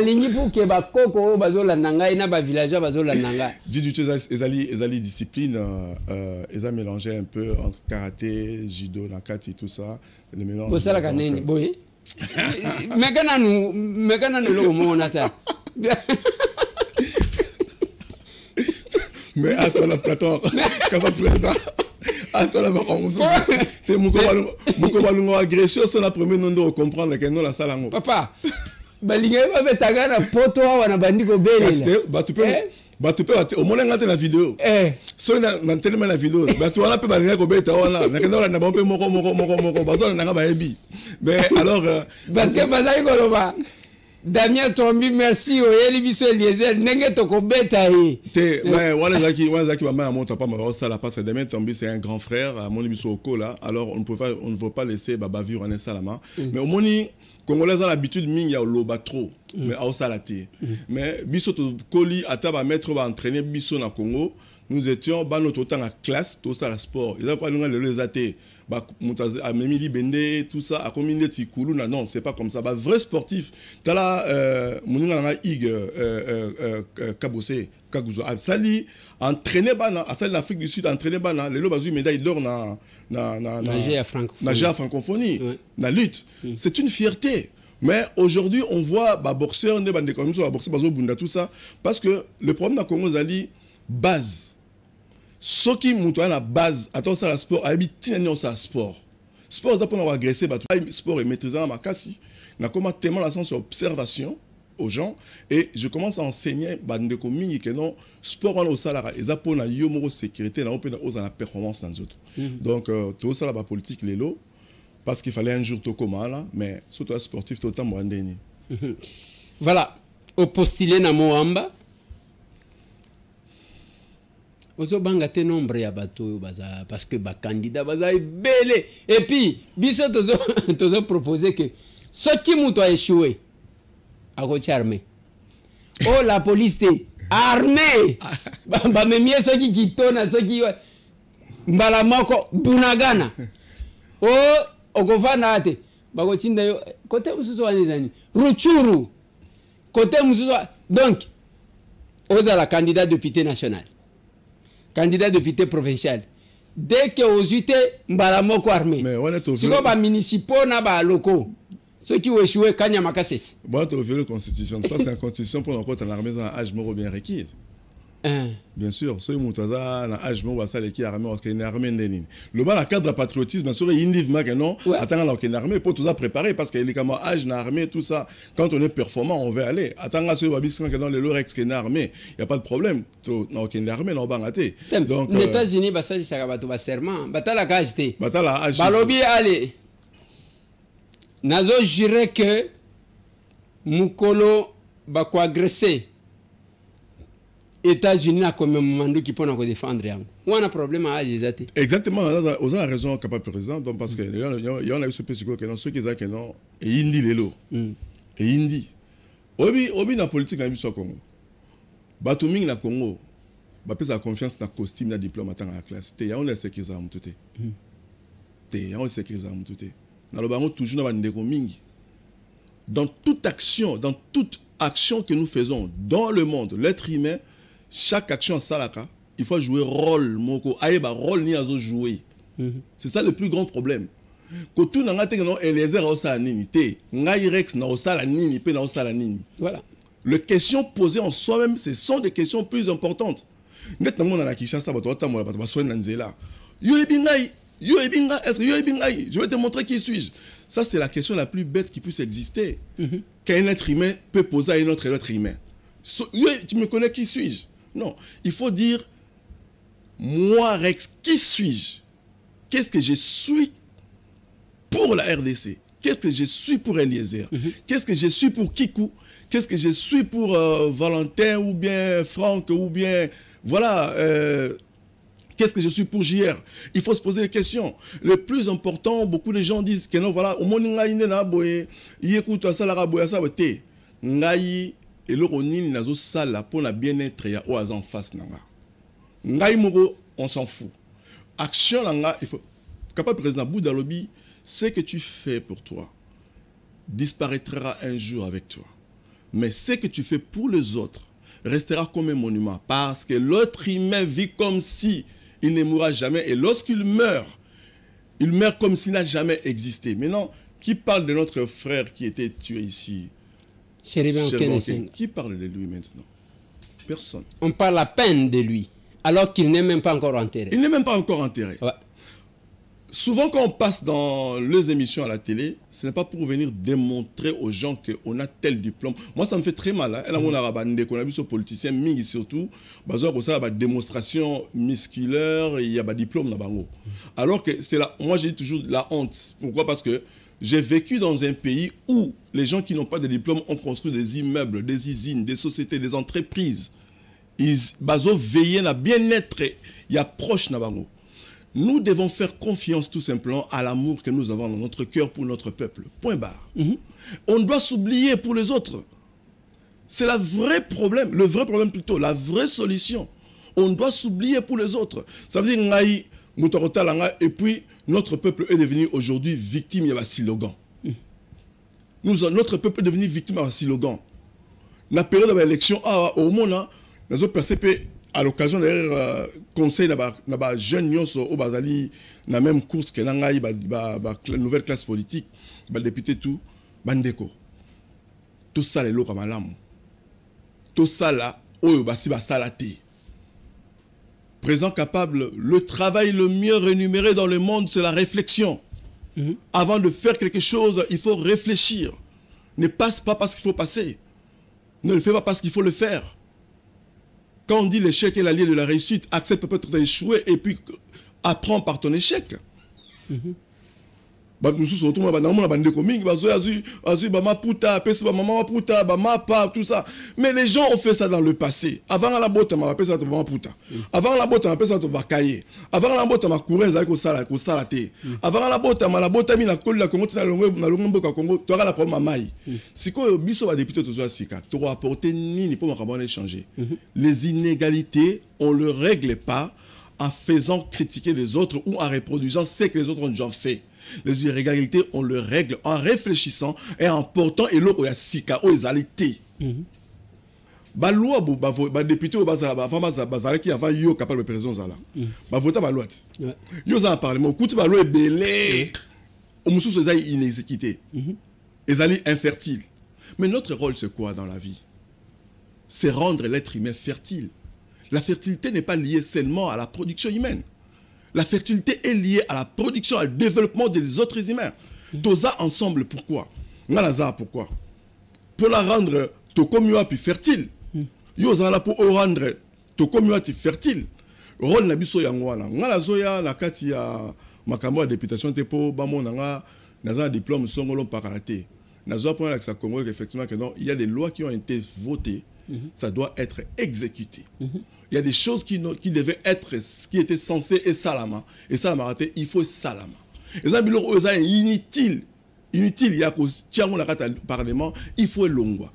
[SPEAKER 3] lingi pour que ba koko bazola nanga na ba villageois bazola nanga
[SPEAKER 6] jiu-jitsu ezali discipline eza mélangé un peu entre karaté judo nakati tout ça le mélange
[SPEAKER 3] bosala kaneni boye mekana no lo mona ta
[SPEAKER 6] mais attends la plateau quand président attends la te muko balungo agression c'est la première non de comprendre que non la salango
[SPEAKER 3] papa balinga ba betanga na poto wana bandiko belela
[SPEAKER 6] tu peux au moins ngate la vidéo so na tellement la vidéo tu wana pe balinga ko beta wana na kenda na bompe moko bazona na ba ebi mais alors
[SPEAKER 3] parce que bazai ko loba Damien Tombi, merci. Oyeli biso Eliezer, nenge toko beta yi.
[SPEAKER 6] Ouais, voilà zaki ba ma monta pas ma ça la parce que Damien Tombi c'est un grand frère à mon biso oko là. Alors on ne veut pas laisser baba vivre en salama. Mais au moni Congolais ont l'habitude mingi ya loba trop. Mais au salati. Mais biso to koli ata ba mettre ba entraîner biso na Congo. Nous étions notre temps à classe, tout ça, le sport. Ils ont quoi nous les athées, à Memili Bende, tout ça, à combien de Tikulu, non, c'est pas comme ça. Vrai sportif. T'as là, mon nom Ig, Kabose, Kaguzo, Sali, entraîné bana, à celle l'Afrique du Sud, entraîné bana, les lots basu médaille d'or
[SPEAKER 3] na
[SPEAKER 6] francophonie, na lutte. C'est une fierté. Mais aujourd'hui, on voit boxeurs, des bandes comme ça, boxeurs, bazo bunda, tout ça, parce que le problème dans Congo, Zali, base. Ce qui monte à la base, attention à la sport, à habiter à sport. Sport, c'est pour nous agresser, sport est maîtrisé à ma casse. On a commencé tellement la sens observation aux gens et je commence à enseigner bande communes que non sport on au salaire et ça pour la yomo sécurité na open aux la performance dans autres. Donc tout ça la politique les lots parce qu'il fallait un jour tout comme là mais surtout sportif tout le temps brandeni.
[SPEAKER 3] Voilà, au postulé na Moamba. Ozo banga te nombre ya bato baza parce que ba candidat baza belé et puis biso tozo proposer que ce qui muto a échoué a côté armé. Oh la police te armée ba memie ce qui kitona ce qui mbala moko bunagana. Oh okofana ate ba ko tinda yo côté mususu wanezani Ruchuru côté mususu donc oza la candidat député national. candidat député provincial. Dès que aux UT, Mbalamoko armé.
[SPEAKER 6] Mais on est au
[SPEAKER 3] si on va municipaux, na ba locaux. Ceux qui ont échoué, Kanya Makasses.
[SPEAKER 6] Bon, tu as vu la constitution. Toi, c'est une constitution pour encore en armée dans l'âge mort bien requis. Bien sûr, ceux qui ont l'âge mort, ça les qui armée, une armée n'énine. Le bas, la cadre de patriotisme, bien sûr, il y a une livre non. Attends, alors qu'une armée pour tout ça préparer parce qu'il y a comme âge dans l'armée, tout ça. Quand on est performant, on veut aller. Attends, là, ceux qui ont dans le Lorex qui est armée, il n'y a pas de problème. Non, qu'une armée, non, bangaté.
[SPEAKER 3] Donc, les États-Unis, ça, c'est un serment. Batala KHT.
[SPEAKER 6] Batala KHT.
[SPEAKER 3] Balobi, allez. Nazo jurait que Mukolo va agresser. États-Unis a comme un moment qui peut nous défendre. On a un problème à agir.
[SPEAKER 6] Exactement, on a la raison capable président donc parce que il y en a eu ce psychologue qui ceux qui disent que non et indi lelo et indi obi na politique na biso Congo batuming na Congo ba pesa confiance na costume na diplôme atanga la classe te ya on a sécuriser am tuté te ya on sécuriser am tuté na lo bango toujours na ba ndeko mingi dans toute action que nous faisons dans le monde l'être humain. Chaque action salaka, il faut jouer rôle moko aïba rôle ni azo jouer. C'est ça le plus grand problème. Quand tout n'a pas non Eliezer osa nini te, ngai Rex na osala nini pe na osala nini. Voilà. Les questions posées en soi-même, ce sont des questions plus importantes. Net na mona na Kinshasa bato tamola bato basoi na nzela. Yo ebingai, est-ce que yo ebingai? Je vais te montrer qui suis-je. Ça c'est la question la plus bête qui puisse exister. Qu'un être humain peut poser à un autre être humain. Tu me connais, qui suis-je? Non, il faut dire, moi Rex, qui suis-je? Qu'est-ce que je suis pour la RDC? Qu'est-ce que je suis pour Eliezer? Qu'est-ce que je suis pour Kikou? Qu'est-ce que je suis pour Valentin ou bien Franck ou bien... Voilà, qu'est-ce que je suis pour JR? Il faut se poser des questions. Le plus important, beaucoup de gens disent que non, voilà, au monde, il écoute ça, la boya ça, te. Ngai, et le ronini nazo sala pour la bien-être ya oaz en face nanga. Ngai moro, on s'en fout. Action nanga, il faut capable président Boudalobi, ce que tu fais pour toi disparaîtra un jour avec toi. Mais ce que tu fais pour les autres restera comme un monument parce que l'autre humain vit comme si il ne mourra jamais et lorsqu'il meurt, il meurt comme s'il n'a jamais existé. Maintenant, qui parle de notre frère qui était tué ici? Qui parle de lui maintenant? Personne.
[SPEAKER 3] On parle à peine de lui, alors qu'il n'est même pas encore enterré.
[SPEAKER 6] Il n'est même pas encore enterré.
[SPEAKER 3] Ouais.
[SPEAKER 6] Souvent, quand on passe dans les émissions à la télé, ce n'est pas pour venir démontrer aux gens qu'on a tel diplôme. Moi, ça me fait très mal. On a vu ce politicien, Mingi surtout, il y a des démonstrations musculaires, il y a des diplômes. Alors que c'est là, moi j'ai toujours la honte. Pourquoi? Parce que j'ai vécu dans un pays où les gens qui n'ont pas de diplôme ont construit des immeubles, des usines, des sociétés, des entreprises. Ils veillent à bien-être, il y a proche Nabango. Nous devons faire confiance tout simplement à l'amour que nous avons dans notre cœur pour notre peuple. Point barre. On doit s'oublier pour les autres. C'est le vrai problème plutôt, la vraie solution. On doit s'oublier pour les autres. Ça veut dire et puis notre peuple est devenu aujourd'hui victime de slogan. Notre peuple est devenu victime de slogan. La période de l'élection, au monde, nous avons percé à l'occasion d'ailleurs conseil na jeunes nyonso au bazali na même course que nangai ba nouvelle classe politique ba député tout bandeko tout ça les loka malamu tout ça là oyo basi basala te. Président capable, le travail le mieux rémunéré dans le monde c'est la réflexion. Avant de faire quelque chose il faut réfléchir. Ne passe pas parce qu'il faut passer, ne le fais pas parce qu'il faut le faire. Quand on dit l'échec est l'allié de la réussite, accepte peut-être d'échouer et puis apprends par ton échec. Nous sommes tous tout ça. Mais les gens ont fait ça dans le passé. Avant la botte, on appelé ça puta. Avant la botte, on appelé ça bakaye. Avant la botte, on a couru ça ko salate. Avant la botte, on a la botte mi na koli la Congo na longombo ka Congo, tu auras la problème mai. Si ko biso ba député to sika, tu dois apporter ni pour makabone changer. Les inégalités, on le règle pas en faisant critiquer les autres ou en reproduisant ce que les autres ont déjà fait. Les inégalités, on le règle en réfléchissant et en portant et l'eau ya sika o ezalité. ba loi ba député au bazala qui avant yo capable de président zala ba voter ba loi yo za parlement kuti ba loi belé au mususu za inexécuté ezali infertile. Mais notre rôle c'est quoi dans la vie? C'est rendre l'être humain fertile. La fertilité n'est pas liée seulement à la production humaine. La fertilité est liée à la production, au développement des autres humains. Toza ensemble, pourquoi? Ngalaza, pourquoi? Pour la rendre to communauté fertile. Yoza là pour rendre to communauté fertile. Rôle na biso yangwana. Ngalazoya la kati ya makambo ya députation te po bamona nga naza diplôme songolo paralaté. Nazo pour avec sa Congo effectivement que non, il y a des lois qui ont été votées. Ça doit être exécuté. Il y a des choses qui devaient être, qui étaient censées être salama. Et salama raté, il faut salama. Et ça, c'est inutile. Inutile, il y a que parlement, il faut l'ongwa.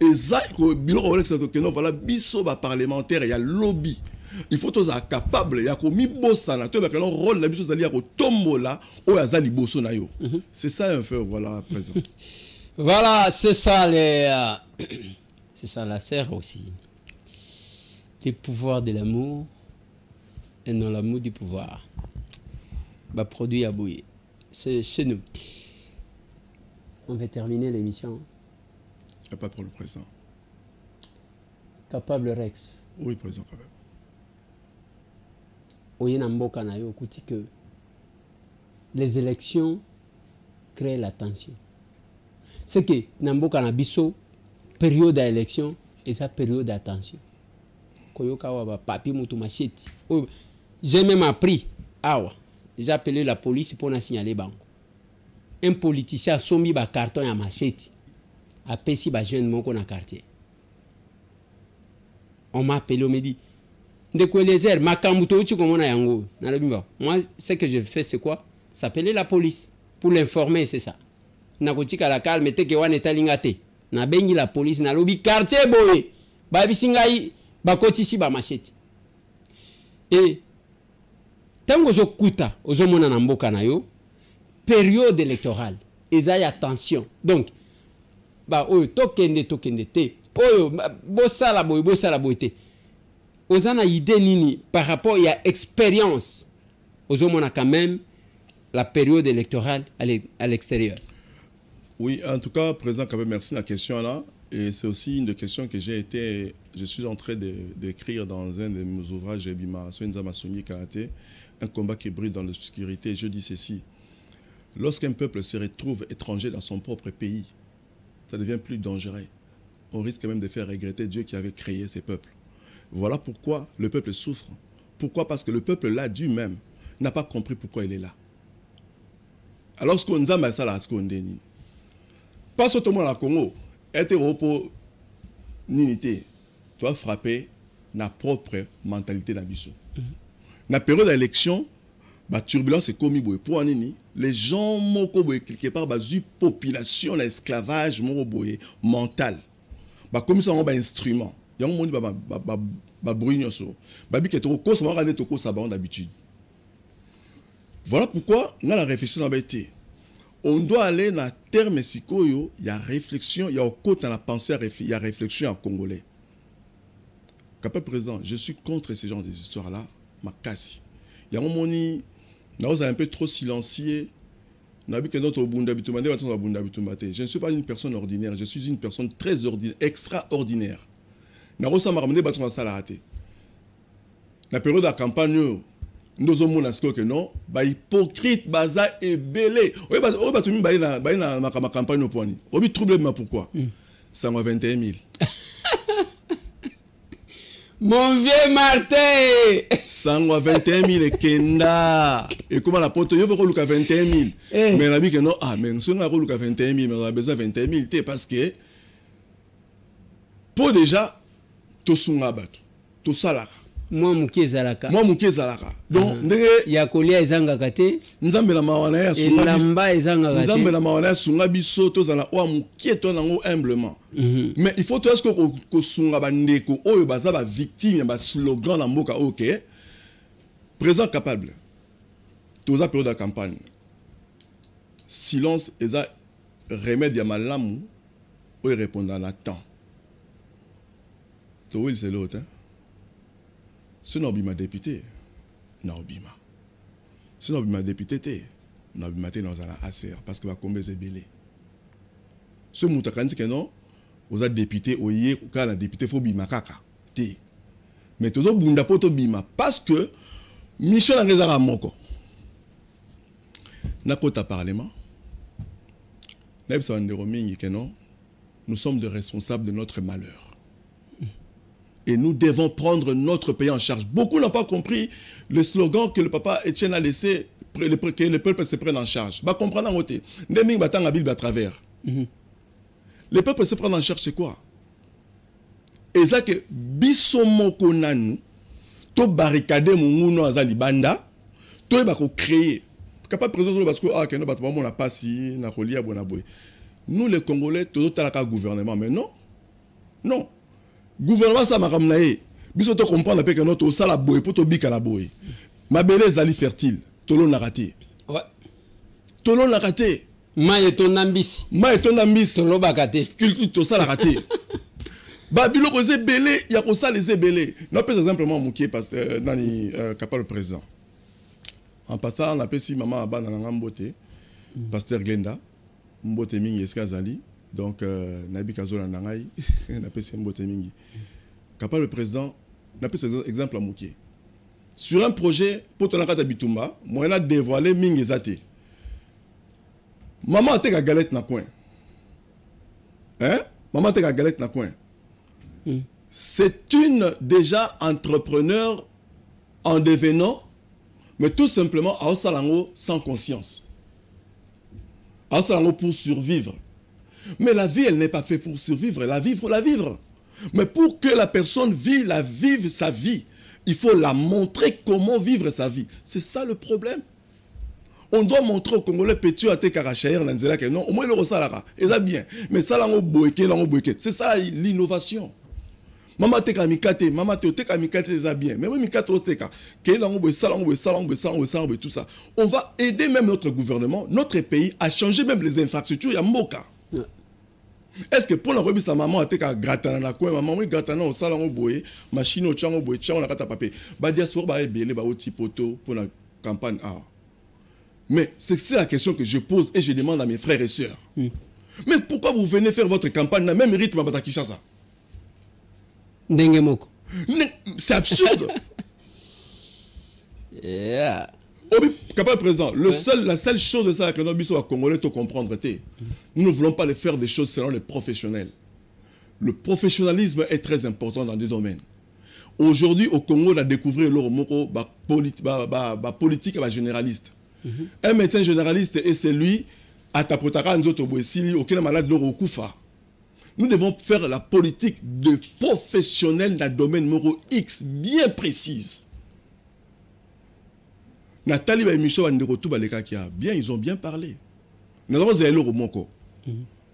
[SPEAKER 6] Et ça, voilà, biso parlementaire, il y a lobby. Il faut tous être capables, il y a comme bossana, tu vois que le rôle de la biso zali ya ko tombola o ya zali bosso na yo. C'est ça un peu, voilà, présent.
[SPEAKER 3] Voilà, c'est ça les. C'est ça la serre aussi. Le pouvoir de l'amour et non l'amour du pouvoir. Bah, produit à bouillir. C'est chez nous. On va terminer l'émission.
[SPEAKER 6] Il n'y a pas pour le présent.
[SPEAKER 3] Capable Rex.
[SPEAKER 6] Oui, présent quand même.
[SPEAKER 3] Oyenamboka na yo kuti que les élections créent la tension. C'est que Namboka na biso période d'élection et sa période d'attention. Koyoka wa papi mutu machete. J'ai même appris j'ai appelé la police pour na signaler bango. Un politicien a soumis ba carton à machete. A pesi ba jeune moko na quartier. On m'a appelé, on m'a dit ndeko Eliezer makambuto uchi komona yango. Moi ce que je fais c'est quoi? S'appeler la police pour l'informer, c'est ça. Nakotika la calme te ke wana etalingate. Na bengi la police na lobi quartier boye ba bisingai ba kotisi ba machete. Et tango zo kuta ozomona na mboka na yo période électorale ezaya attention. Donc ba oyo tokende te oyo bosala boye te. Ozana idée nini par rapport à expérience ozomona quand même la période électorale à l'extérieur.
[SPEAKER 6] Oui, en tout cas, Président Kabé, merci de la question là. Et c'est aussi une des questions que je suis en train d'écrire dans un de mes ouvrages, Bima, Karaté, un combat qui brille dans l'obscurité. Je dis ceci, lorsqu'un peuple se retrouve étranger dans son propre pays, ça devient plus dangereux. On risque même de faire regretter Dieu qui avait créé ces peuples. Voilà pourquoi le peuple souffre. Pourquoi? Parce que le peuple là, Dieu même, n'a pas compris pourquoi il est là. Alors, ce qu'on a, c'est là, ce qu'on dit. Pas seulement la Congo, être pour n'unité, doit frapper la propre mentalité d'Abisso. La période d'élection, la turbulence est commis pour nini. Les gens moko quelque part basu population l'esclavage mental. Ba comme ça on ba instrument. Yang moni ba bruit so. Ba bi ke to ko ça va rendre to ko ça d'habitude. Voilà pourquoi on a la réflexion dans été. On doit aller dans le terme sikoyo, il y a réflexion, il y a au côté dans la pensée, il y a réflexion en congolais. Capable présent, je suis contre ces genres d'histoires-là, ma casse. Il y a un moment, nous un peu trop silencieux. Je ne suis pas une personne ordinaire, je suis une personne très ordinaire, extraordinaire. La période de campagne, nous avons dit que non, hypocrite, baza et belé. Oui, ma campagne au point. Oui, trouble-moi pourquoi? Ça m'a 21 000.
[SPEAKER 3] Mon vieux Martin!
[SPEAKER 6] Ça m'a 21 000 et Kenda. Et comment la porte, je veux qu'on 21 000. Mais la vie que non, mais nous sommes à 21 000, mais on a besoin de 21 000. Parce que, pour déjà, tout son abattu, tout ça
[SPEAKER 3] moi mukie zalaka
[SPEAKER 6] donc
[SPEAKER 3] ya kolia ezanga kate
[SPEAKER 6] nzambe la mawana ya
[SPEAKER 3] sunga lamba ezanga kate
[SPEAKER 6] nzambe la mawana ya sunga biso to zala o mukie to nango humblement mais il faut to est-ce que ko sunga bandeko oyo baza ba victime ba slogan na mboka OK présent capable toza période de campagne silence eza remède ya malamu o répondre à temps Towil c'est l'autre. Hein? Si Nobima député, Nobima. Si Nobima député, Nobima t'es dans un ACR parce que va combien c'est belé. Ce moutakandi que non, vous êtes député, ou quand la député faut bima kaka. Té. Mais tous autres bunda poto bima parce que mission la réserve à moko. Na kota parlement. Nous sommes des responsables de notre malheur. Et nous devons prendre notre pays en charge. Beaucoup n'ont pas compris le slogan que le papa Etienne a laissé, que le peuple se prenne en charge. Bah comprendre en côté. À travers. Le peuple se prend en charge, c'est quoi? Et ça que bisomoko nanu, to barricade mon azali banda, to ba ko créer. Capable présenter parce que on n'a pas si na kolia bonaboy. Nous les Congolais tout talaka gouvernement mais non. Non. Gouvernement ça m'a ramené. Biso to comprendre que notre sala boy pour to bika la boy. Ma belle zali fertile, tolo na raté.
[SPEAKER 3] Ouais.
[SPEAKER 6] Tolo na raté.
[SPEAKER 3] Ma et ton ambis.
[SPEAKER 6] Ma et ton ambis.
[SPEAKER 3] Tolo bakate.
[SPEAKER 6] To sala raté. Babilo ko belé, ya ko sala les belé. Non par exemple Mouké parce que nani capable président. En passant, on appelle si maman Abba dans Nambote, pasteur Glenda, Mbote Mingi Eskazali, donc Nabi Kazola Nangai, on appelle si Mbote Mingi. Capable le président, on appelle cet exemple à Mouké. Sur un projet, pour ton akata Bitumba, moi on a dévoilé Mingi Zate. Maman a la galette na coin. Hein? Maman a la galette na coin. C'est une déjà entrepreneur en devenant. Mais tout simplement, à Osalango sans conscience. À Osalango pour survivre. Mais la vie, elle n'est pas faite pour survivre, la vivre. Mais pour que la personne vive sa vie, il faut la montrer comment vivre sa vie. C'est ça le problème. On doit montrer au Congolais petit à te karachaïr nanzela que non, au moins le rosalara. Et ça bien. Mais ça lango boeke. C'est ça l'innovation. Maman te kamikate, maman te kamikate ça bien. Mais oui mikate osteka. Que lango salango tout ça. On va aider même notre gouvernement, notre pays à changer même les infrastructures ya mboka. Est-ce que pour la remise sa maman a te gratana na quoi maman oui gratana au salango boye, machine au chango boye, chango na kata papier. Ba diaspora ba ebele ba oti poto pour la campagne A. Mais c'est la question que je pose et je demande à mes frères et sœurs. Mais pourquoi vous venez faire votre campagne dans le même rythme à Kinshasa? C'est absurde.
[SPEAKER 3] Yeah.
[SPEAKER 6] Capable président, la seule chose de ça que nous sommes Congolais te comprendre, nous ne voulons pas les faire des choses selon les professionnels. Le professionnalisme est très important dans des domaines. Aujourd'hui, au Congo, on a découvert le politique et généraliste. Un médecin généraliste est celui à Tapotaka Nzoto Boesili, auquel malade l'euro Koufa. Nous devons faire la politique de professionnels dans le domaine numéro X bien précise. Nathalie et Michel bien, ils ont bien parlé. Nous avons zéro au Moko.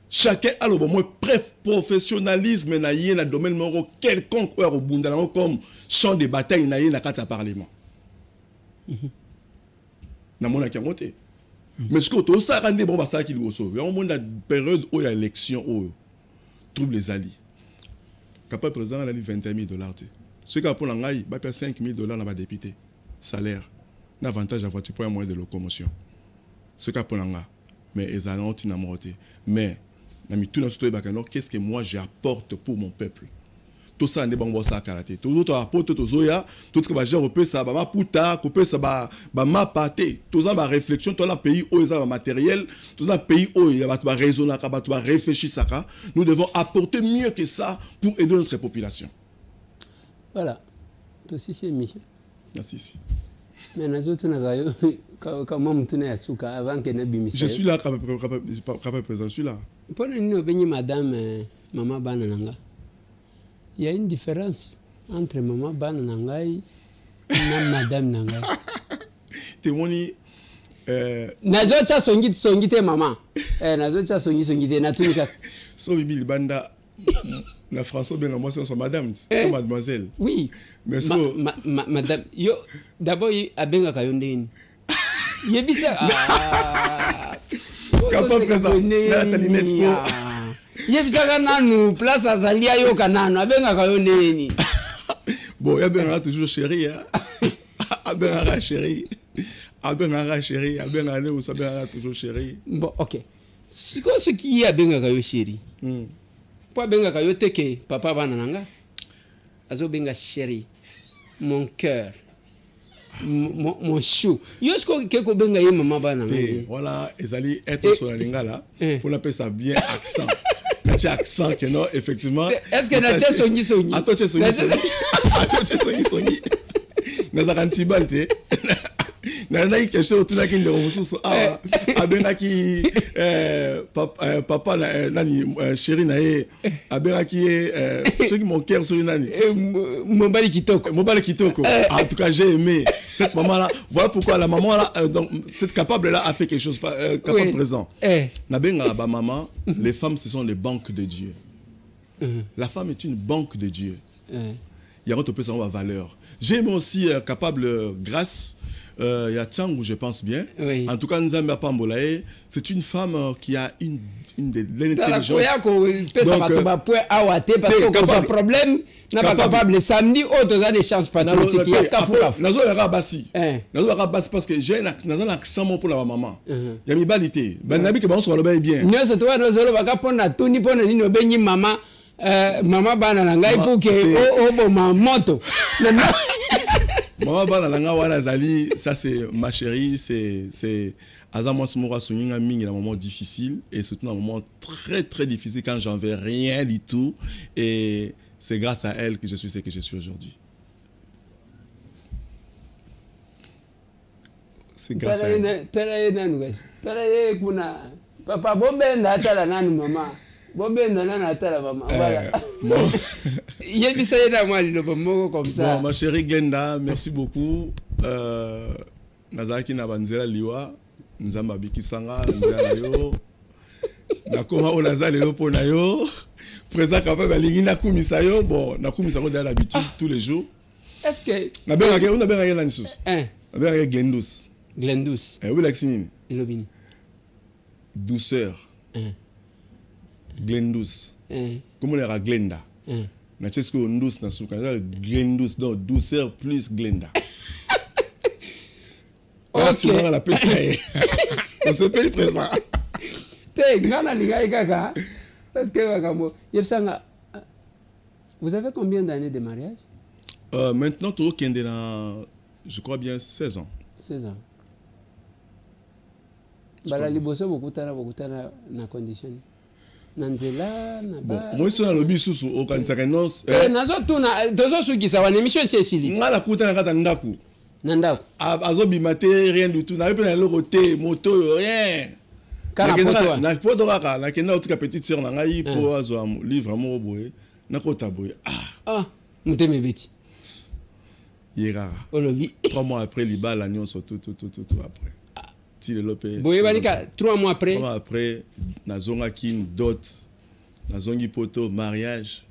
[SPEAKER 6] Chacun a le moins professionnalisme dans le domaine numéro quelconque comme champ de bataille dans le parlement. Na mona ki monté. Mais ce que tout ça rende bon ça qui le sauve. On monte dans période où il y a élection où trouble les alliés. Capable président a dit $21,000. Ce qui a pour l'angaï, va payer $5,000 dans ma député. Salaire. L'avantage à voiture pour un moyen de locomotion. Ce qui a pour l'angaï. Mais ils ont été monté. Mais qu'est-ce que moi j'apporte pour mon peuple? Tout ça n'est pas bon ça karaté. Tout ça apporte tout ça, tout ce que va gérer ça va puta, couper ça va mapater. Tout ça va réflexion, tout le pays où il y a matériel, tout le pays où il y a raisonner, réfléchir ça. Nous devons apporter mieux que ça pour aider notre population.
[SPEAKER 3] Voilà. Aussi c'est Michel.
[SPEAKER 6] Merci.
[SPEAKER 3] Mais nous autres comment tu n'es souka avant que ne bimisse.
[SPEAKER 6] Je suis là capable présent, je suis là.
[SPEAKER 3] Pour nous venir madame maman banananga. Il y a une différence entre maman Ban Nangai et madame Nangai.
[SPEAKER 6] Témoigné.
[SPEAKER 3] Nazocha songite maman. Nazocha songite natunika.
[SPEAKER 6] So bibi banda na français bien moi c'est madame, mademoiselle.
[SPEAKER 3] Oui.
[SPEAKER 6] Mais
[SPEAKER 3] madame yo d'abord abenga kayondeni. Yebisa
[SPEAKER 6] capable présent. Nathalie Netpo.
[SPEAKER 3] Yebisaka nanu place azali ayoka nanu abengaka yo neni.
[SPEAKER 6] Bon, abengaka toujours chérie hein. Abengaka chérie. Abengaka chérie, abengaka ou abengaka toujours chérie.
[SPEAKER 3] Bon, OK. Ce qui est abengaka yo chérie. Po abengaka yo teke papa bana nanga. Azo benga chérie. Mon cœur. Mon chou. Yosko keko benga ye maman bana nanga.
[SPEAKER 6] Voilà, ezali être sur la lingala pour l'appeler ça bien accent. Tu accent que non effectivement.
[SPEAKER 3] Est-ce que na songi songi?
[SPEAKER 6] Attends tu songi. Attends tu songi songi. Naza kantibalte. Nana qui question tout là qui le mususu ah abenaki papa nani chérie nae abenaki ceux qui mon cœur sur nani
[SPEAKER 3] Mobali Kitoko.
[SPEAKER 6] En tout cas j'ai aimé cette maman là. Voilà pourquoi la maman là donc cette capable là a fait quelque chose capable présent. Nabenga ba maman, les femmes ce sont les banques de Dieu. La femme est une banque de Dieu. Il y a un peu de valeur. J'ai aimé aussi capable grâce il y a Tchangou, je pense bien. Oui. En tout cas, Nzamba Pambolae, c'est une femme qui a une de l'intelligence.
[SPEAKER 3] Donc, parce que le problème n'a pas capable samedi, autres des chances patriotiques. Il y a Kafouaf.
[SPEAKER 6] Nazo Rabassi. Nazo Rabassi parce que j'ai un accent pour la maman. Il y a une balité. Ben Nabi que bon soit le bien.
[SPEAKER 3] Nous c'est toi nous allons pas prendre tout ni prendre ni no benyi maman maman bana ngai pour que bon ma moto.
[SPEAKER 6] Maman bana langa wana zali, ça c'est ma chérie, c'est Azamon Smora Soninga Ming, un moment difficile et surtout un moment très très difficile quand j'en vais rien du tout et c'est grâce à elle que je suis ce que je suis aujourd'hui. C'est grâce à elle.
[SPEAKER 3] Papa bombe atala nanu mama. Bombe nana atala mama. Voilà. Comme ça.
[SPEAKER 6] Bon, ma chérie Glenda, merci beaucoup. Nazaki Nabanzela Liwa, Nzamba Bikisanga, Nzala yo. Nakoma Olaza Lelo Ponayo. Présent capable à l'ingina Kumisayo. Bon, Nakumisa dans l'habitude tous les jours.
[SPEAKER 3] Est-ce que.
[SPEAKER 6] On a bien rien dans chose. On a bien Glendous.
[SPEAKER 3] Glendous.
[SPEAKER 6] Oui, l'accent.
[SPEAKER 3] Elobini.
[SPEAKER 6] Douceur. Glendous. Comment on a Glenda? Na chesko ndous na suka glendous donc douceur plus glenda. OK. On la PC. On se paye présent.
[SPEAKER 3] Te ngana linga kaka. Parce que wakamo yebsanga. Vous avez combien d'années de mariage?
[SPEAKER 6] Maintenant tout kende na je crois bien 16 ans.
[SPEAKER 3] 16 ans. Bala liboso bokutana na condition. Nanzela na ba
[SPEAKER 6] moi sur le lobby sous au kanisaka nos
[SPEAKER 3] nazo tuna dozo sukisa wana émission Cécile
[SPEAKER 6] ngala kutana kata ndaku
[SPEAKER 3] nandaku
[SPEAKER 6] azobi maté rien du tout na pe na loko te moto rien na poto kaka na kenda otika petite sœur na ngai po azo livre mo boye na kota boye
[SPEAKER 3] muteme beti
[SPEAKER 6] yera
[SPEAKER 3] olobi
[SPEAKER 6] 3 mois après libala nyonso tout après
[SPEAKER 3] Boye banika 3 mois après.
[SPEAKER 6] 3 mois après, nazonga kin dot, nazongi poto mariage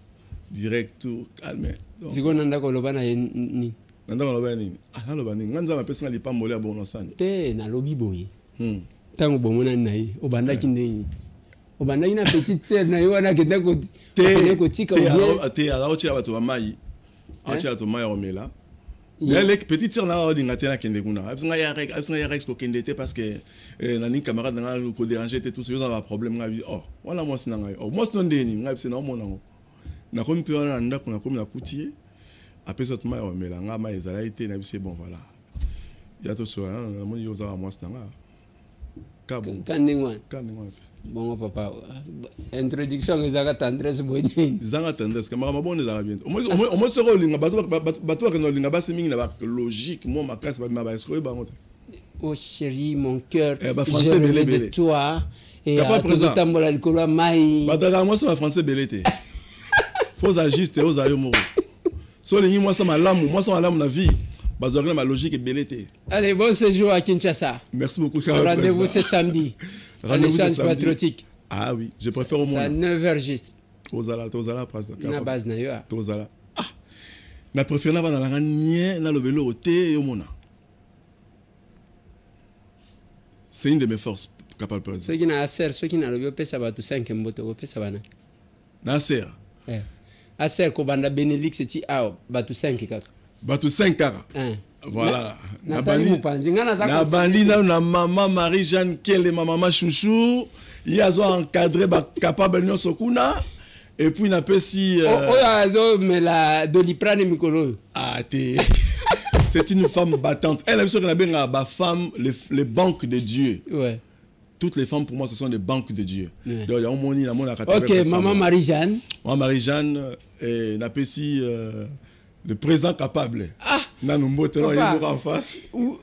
[SPEAKER 6] direct tout calme.
[SPEAKER 3] Ziko nanda ko loba na ni.
[SPEAKER 6] Nanda ko loba ni. Na loba ni. Nganza ma pesa lipa mole bon ensemble.
[SPEAKER 3] Te na lobi boye. Tango bomona na yi, obanda kindeni. Obanda ina petite sœur na yo na kenda ko ko tika bien.
[SPEAKER 6] Te ala otira bato mai. Otira to mai omela. Les petites sœurs na odinga tena kende kuna absinga ya rex ko kende te parce que nani camarade na ko déranger te tout ce genre problème nga oh wala moi sinanga oh moi non deni nga bise na mona ngo na ko mpe wana ndako na ko na kutie après ça tuma mela nga ma ezala été na bise bon voilà ya to so na mo yo za moi sinanga ka bon
[SPEAKER 3] kaningwa bon papa introduction ezaka tendresse bonye
[SPEAKER 6] zanga tendresse kama mabone za bien au moins sero linga bato ka no linga basi mingi na ba logique moi ma classe ba ma esco ba ngota
[SPEAKER 3] oh chérie mon cœur
[SPEAKER 6] je rêve de
[SPEAKER 3] toi et tout tambola likolo mai
[SPEAKER 6] bataka moi ça français belete faut ajuster aux ayo mo so lingi moi ça malamu na vie bazokana ma logique belete.
[SPEAKER 3] Allez, bon séjour à Kinshasa.
[SPEAKER 6] Merci beaucoup.
[SPEAKER 3] Rendez-vous ce samedi. L'échange patriotique.
[SPEAKER 6] Ah oui, je préfère au monde.
[SPEAKER 3] C'est à 9h juste.
[SPEAKER 6] Tozala prasa.
[SPEAKER 3] Na base na yo.
[SPEAKER 6] Tozala. Ah. Na préfère na bana la rien na lobelo oté yo mona. C'est une de mes forces. capable président.
[SPEAKER 3] Ceux qui n'ont Acer, ceux qui n'ont le biopé, ça va tout 5 mboto, ça va.
[SPEAKER 6] Acer.
[SPEAKER 3] Acer, Kobanda Benelux, c'est Batu 5 kaka.
[SPEAKER 6] Batu 5 kaka. Voilà.
[SPEAKER 3] Na bandi
[SPEAKER 6] na maman Marie-Jeanne Kelle, ma maman chouchou, il y a encadré capable de sokuna et puis na pesi
[SPEAKER 3] mais la Doliprane Mikolo.
[SPEAKER 6] Ah c'est une femme battante. Elle a vu que la femme les banques de Dieu.
[SPEAKER 3] Ouais.
[SPEAKER 6] Toutes les femmes pour moi ce sont des banques de Dieu.
[SPEAKER 3] Ouais.
[SPEAKER 6] Donc il y a un moni
[SPEAKER 3] OK, maman Marie-Jeanne.
[SPEAKER 6] Maman Marie-Jeanne et na pesi le président capable.
[SPEAKER 3] Ah,
[SPEAKER 6] en face.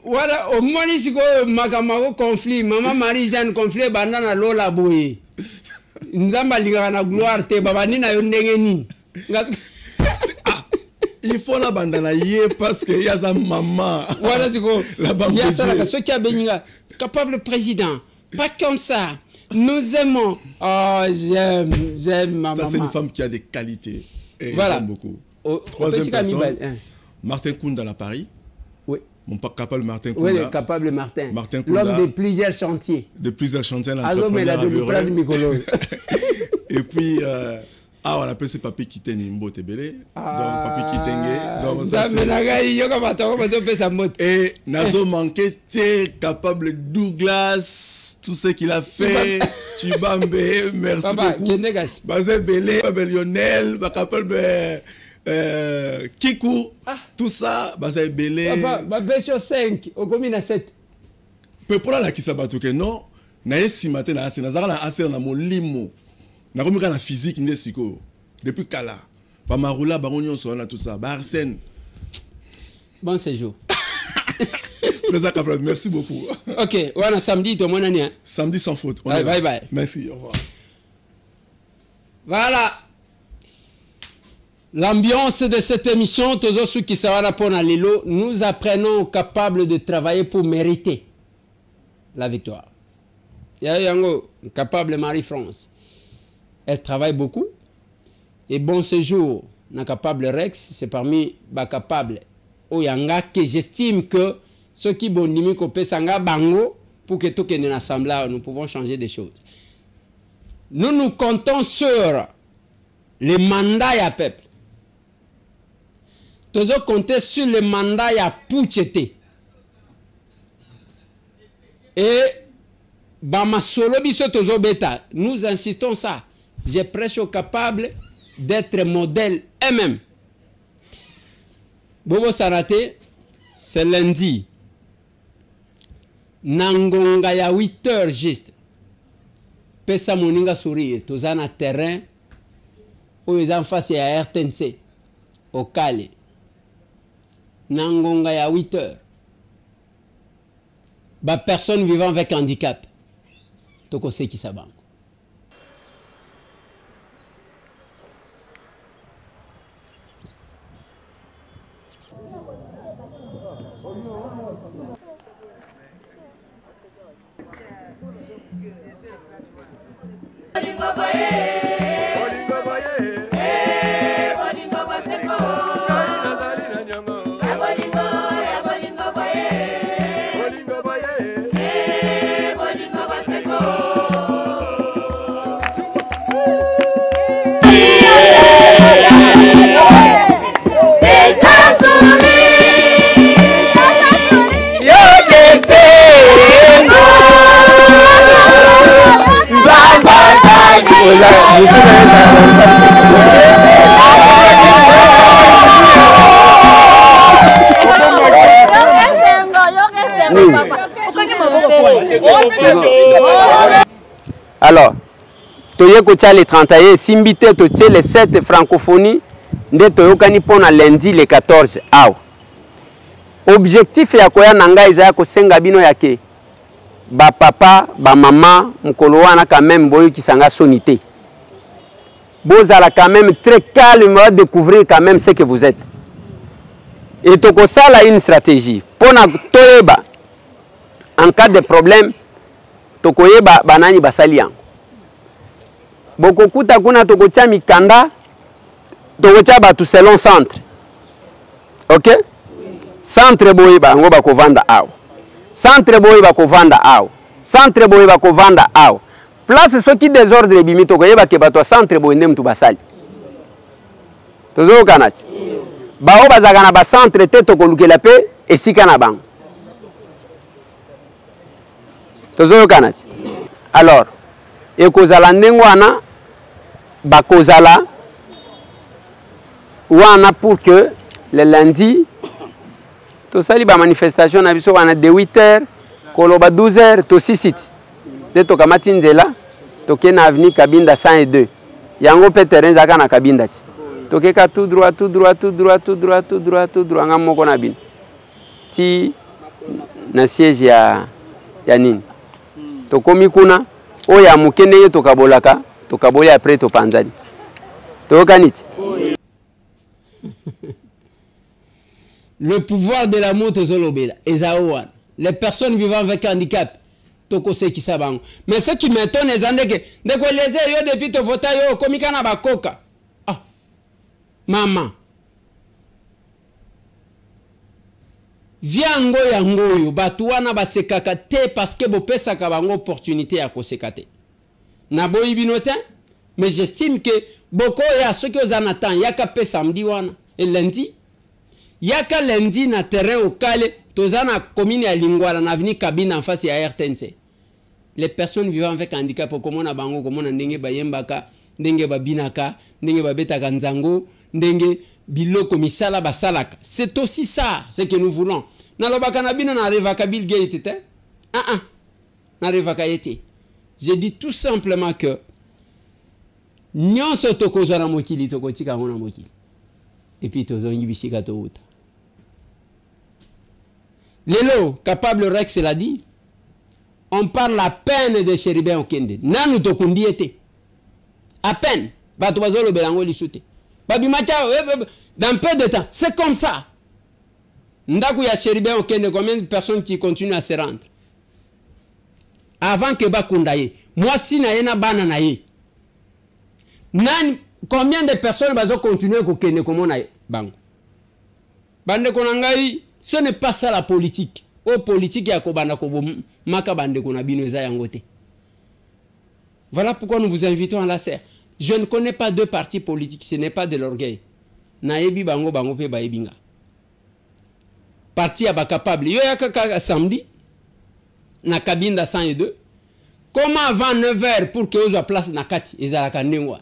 [SPEAKER 3] Voilà, au moins ici makamako conflit, maman Marie-Jeanne conflit bandana lola boye. Nzamba ligana gloire te babani na yo ndenge nini.
[SPEAKER 6] Il faut la bandana yé parce que y a sa maman.
[SPEAKER 3] Voilà siko.
[SPEAKER 6] La banque.
[SPEAKER 3] Il y a ça là, ceux qui a béninga capable président. Pas comme ça. Nous aimons. Oh, j'aime ma maman.
[SPEAKER 6] Ça c'est une femme qui a des qualités. Et
[SPEAKER 3] voilà.
[SPEAKER 6] j'aime beaucoup. Troisième personne, Martin Kounda à Paris.
[SPEAKER 3] Oui.
[SPEAKER 6] Mon capable Martin Kounda.
[SPEAKER 3] Oui, le capable Martin.
[SPEAKER 6] Martin Kounda.
[SPEAKER 3] L'homme de plusieurs chantiers.
[SPEAKER 6] De plusieurs chantiers.
[SPEAKER 3] Et
[SPEAKER 6] puis, on appelle ce papier qui t'est Nimbo Tebele. Donc, papier qui t'engue. Donc, ça c'est... Et Nazo manqué, t'es capable Douglas, tout ce qu'il a fait. Chibambe, merci beaucoup. Bazé Belé, capable Lionel, capable... Kikou, tout ça, c'est belé.
[SPEAKER 3] Sur 5, au combien à 7.
[SPEAKER 6] Peu pour la qui s'abat que non, na si matin na assez na assez na molimo. Na comme la physique n'est siko. Depuis kala. Ba marula ba onyon so na tout ça. Ba Arsène.
[SPEAKER 3] Bon séjour.
[SPEAKER 6] Président Capral, merci beaucoup.
[SPEAKER 3] OK, on a samedi to mon année.
[SPEAKER 6] Samedi sans faute.
[SPEAKER 3] Bye bye.
[SPEAKER 6] Merci, au revoir.
[SPEAKER 3] Voilà. L'ambiance de cette émission, tous ceux qui savent pour Lilo, nous apprenons capables de travailler pour mériter la victoire. Yango, capable Marie-France. Elle travaille beaucoup. Et bon séjour, na capable Rex, c'est parmi les capables. Oyanga que j'estime que ceux qui bon nimi kopé sanga bango pour que tout ait un assemblage, nous pouvons changer des choses. Nous comptons sur les mandats à peuple. Nous comptons sur le mandat à Pouchete. Et nous insistons ça. J'ai presque capable d'être modèle eux-mêmes. Bobo Sarate, c'est lundi. Nangonga ya 8 heures juste. Pesa moninga sourire. Tozana terrain. Où ils en face à RTNC. Au Cali. Nangonga ya 8 heures. Ba personne vivant avec handicap. Toko se qui s'abanque. Alors, toyeko tia le 31 simbité to tia le 7 francophonie nde toyokani pona lundi le 14 awa. Objectif ya koya nanga izaya ko senga bino yake ba papa ba mama mukolo wana quand même boyo kisanga sonité. Bozala quand même très calme, va découvrir quand même ce que vous êtes. Et toko sala une stratégie pona toyeba en cas de problème tokoyeba banani basalian. Boko kuta kuna tokotia mikanda tokotia batu selon centre. OK? Centre boyeba ngo bakovanda awo. Centre boyeba kovanda awo.
[SPEAKER 5] centre boye bakovanda awa place soki désordre ebimi tokoyeba ke bato ya centre boye nde mutu basali tozokana ti bao bazalaka na bacentre te tokolukela mpe esika na bango tozokana ti alors ekozala ndenge wana bakozala wana pour que le lundi tosali ba manifestation na biso wana de 8h koloba 12h to 6 de tokamati nzela toke na avenue Kabinda 102 yango pe terrain zaka na Kabinda ti tokeka tout droit nga moko na bino ti na siège ya nini tokomi kuna oya mukende ye tokabolaka tokaboli après topanzani tokaniti.
[SPEAKER 3] Le pouvoir de l'amour tozolobela ezaowana les personnes vivant avec handicap tokose kisabango mais ce qui m'étonne ezandeke ndeko leze yo depuis to vota yo komika na bakoka ah mama viango yango yo batu wana basekaka te parce que bopesaka bango opportunité ya kosekate na boyi binote mais j'estime que boko ya ceux qui osana temps yaka pe samedi wana et lundi yaka lundi na terrain au Kale tozana commune ya Lingwala na avenue Kabina en face ya RTNC les personnes vivant avec handicap komona bango komona ndenge bayembaka ndenge babinaka ndenge babetaka nzango ndenge biloko misala basalaka c'est aussi ça ce que nous voulons na lobaka na bino na revaka Bill Gates te na revaka yete je dis tout simplement que nyonso tokozwa na mokili tokotika ngona mokili et puis tozongi bisika to uta lelo capable Rex l'a dit on parle à peine de Chéribin Okende nanu tokundi ete à peine bato bazolo belango lisute babimacha dans peu de temps c'est comme ça ndaku ya Chéribin Okende combien de personnes qui continuent à se rendre avant que bakunda ye moi si na yena bana na ye nan combien de personnes bazo continuer kokende komona bango bande konangai ce n'est pas ça la politique o politique ya kobanda ko maka bande kona bino eza yango te. Voilà pourquoi nous vous invitons à la serre. Je ne connais pas deux partis politiques, ce n'est pas de l'orgueil. Naebi bango bango pe baebinga. Parti ya capable. Yo yaka samedi na Kabinda 102. Comment avant 9h pour que ozo place na kati ezalaka ndengwa.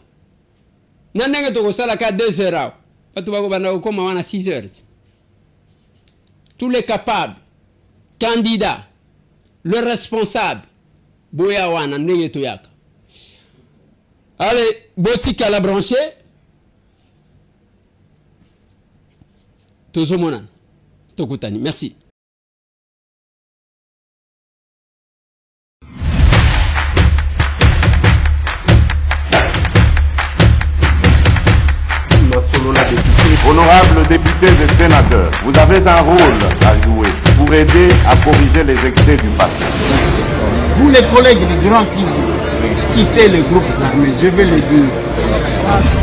[SPEAKER 3] Na ndenge to kosala ka 2h. Patu bako banda ko koma wana 6h. Tous les capables, candidats, le responsable, boya wana ndenge to yaka. Allez, botika la branché. Tozo monan. Tokutani. Merci.
[SPEAKER 1] Honorables députés et sénateurs, vous avez un rôle à jouer pour aider à corriger les excès du passé.
[SPEAKER 2] Vous les collègues du Grand qui quittez les groupes armés, je vais le dire.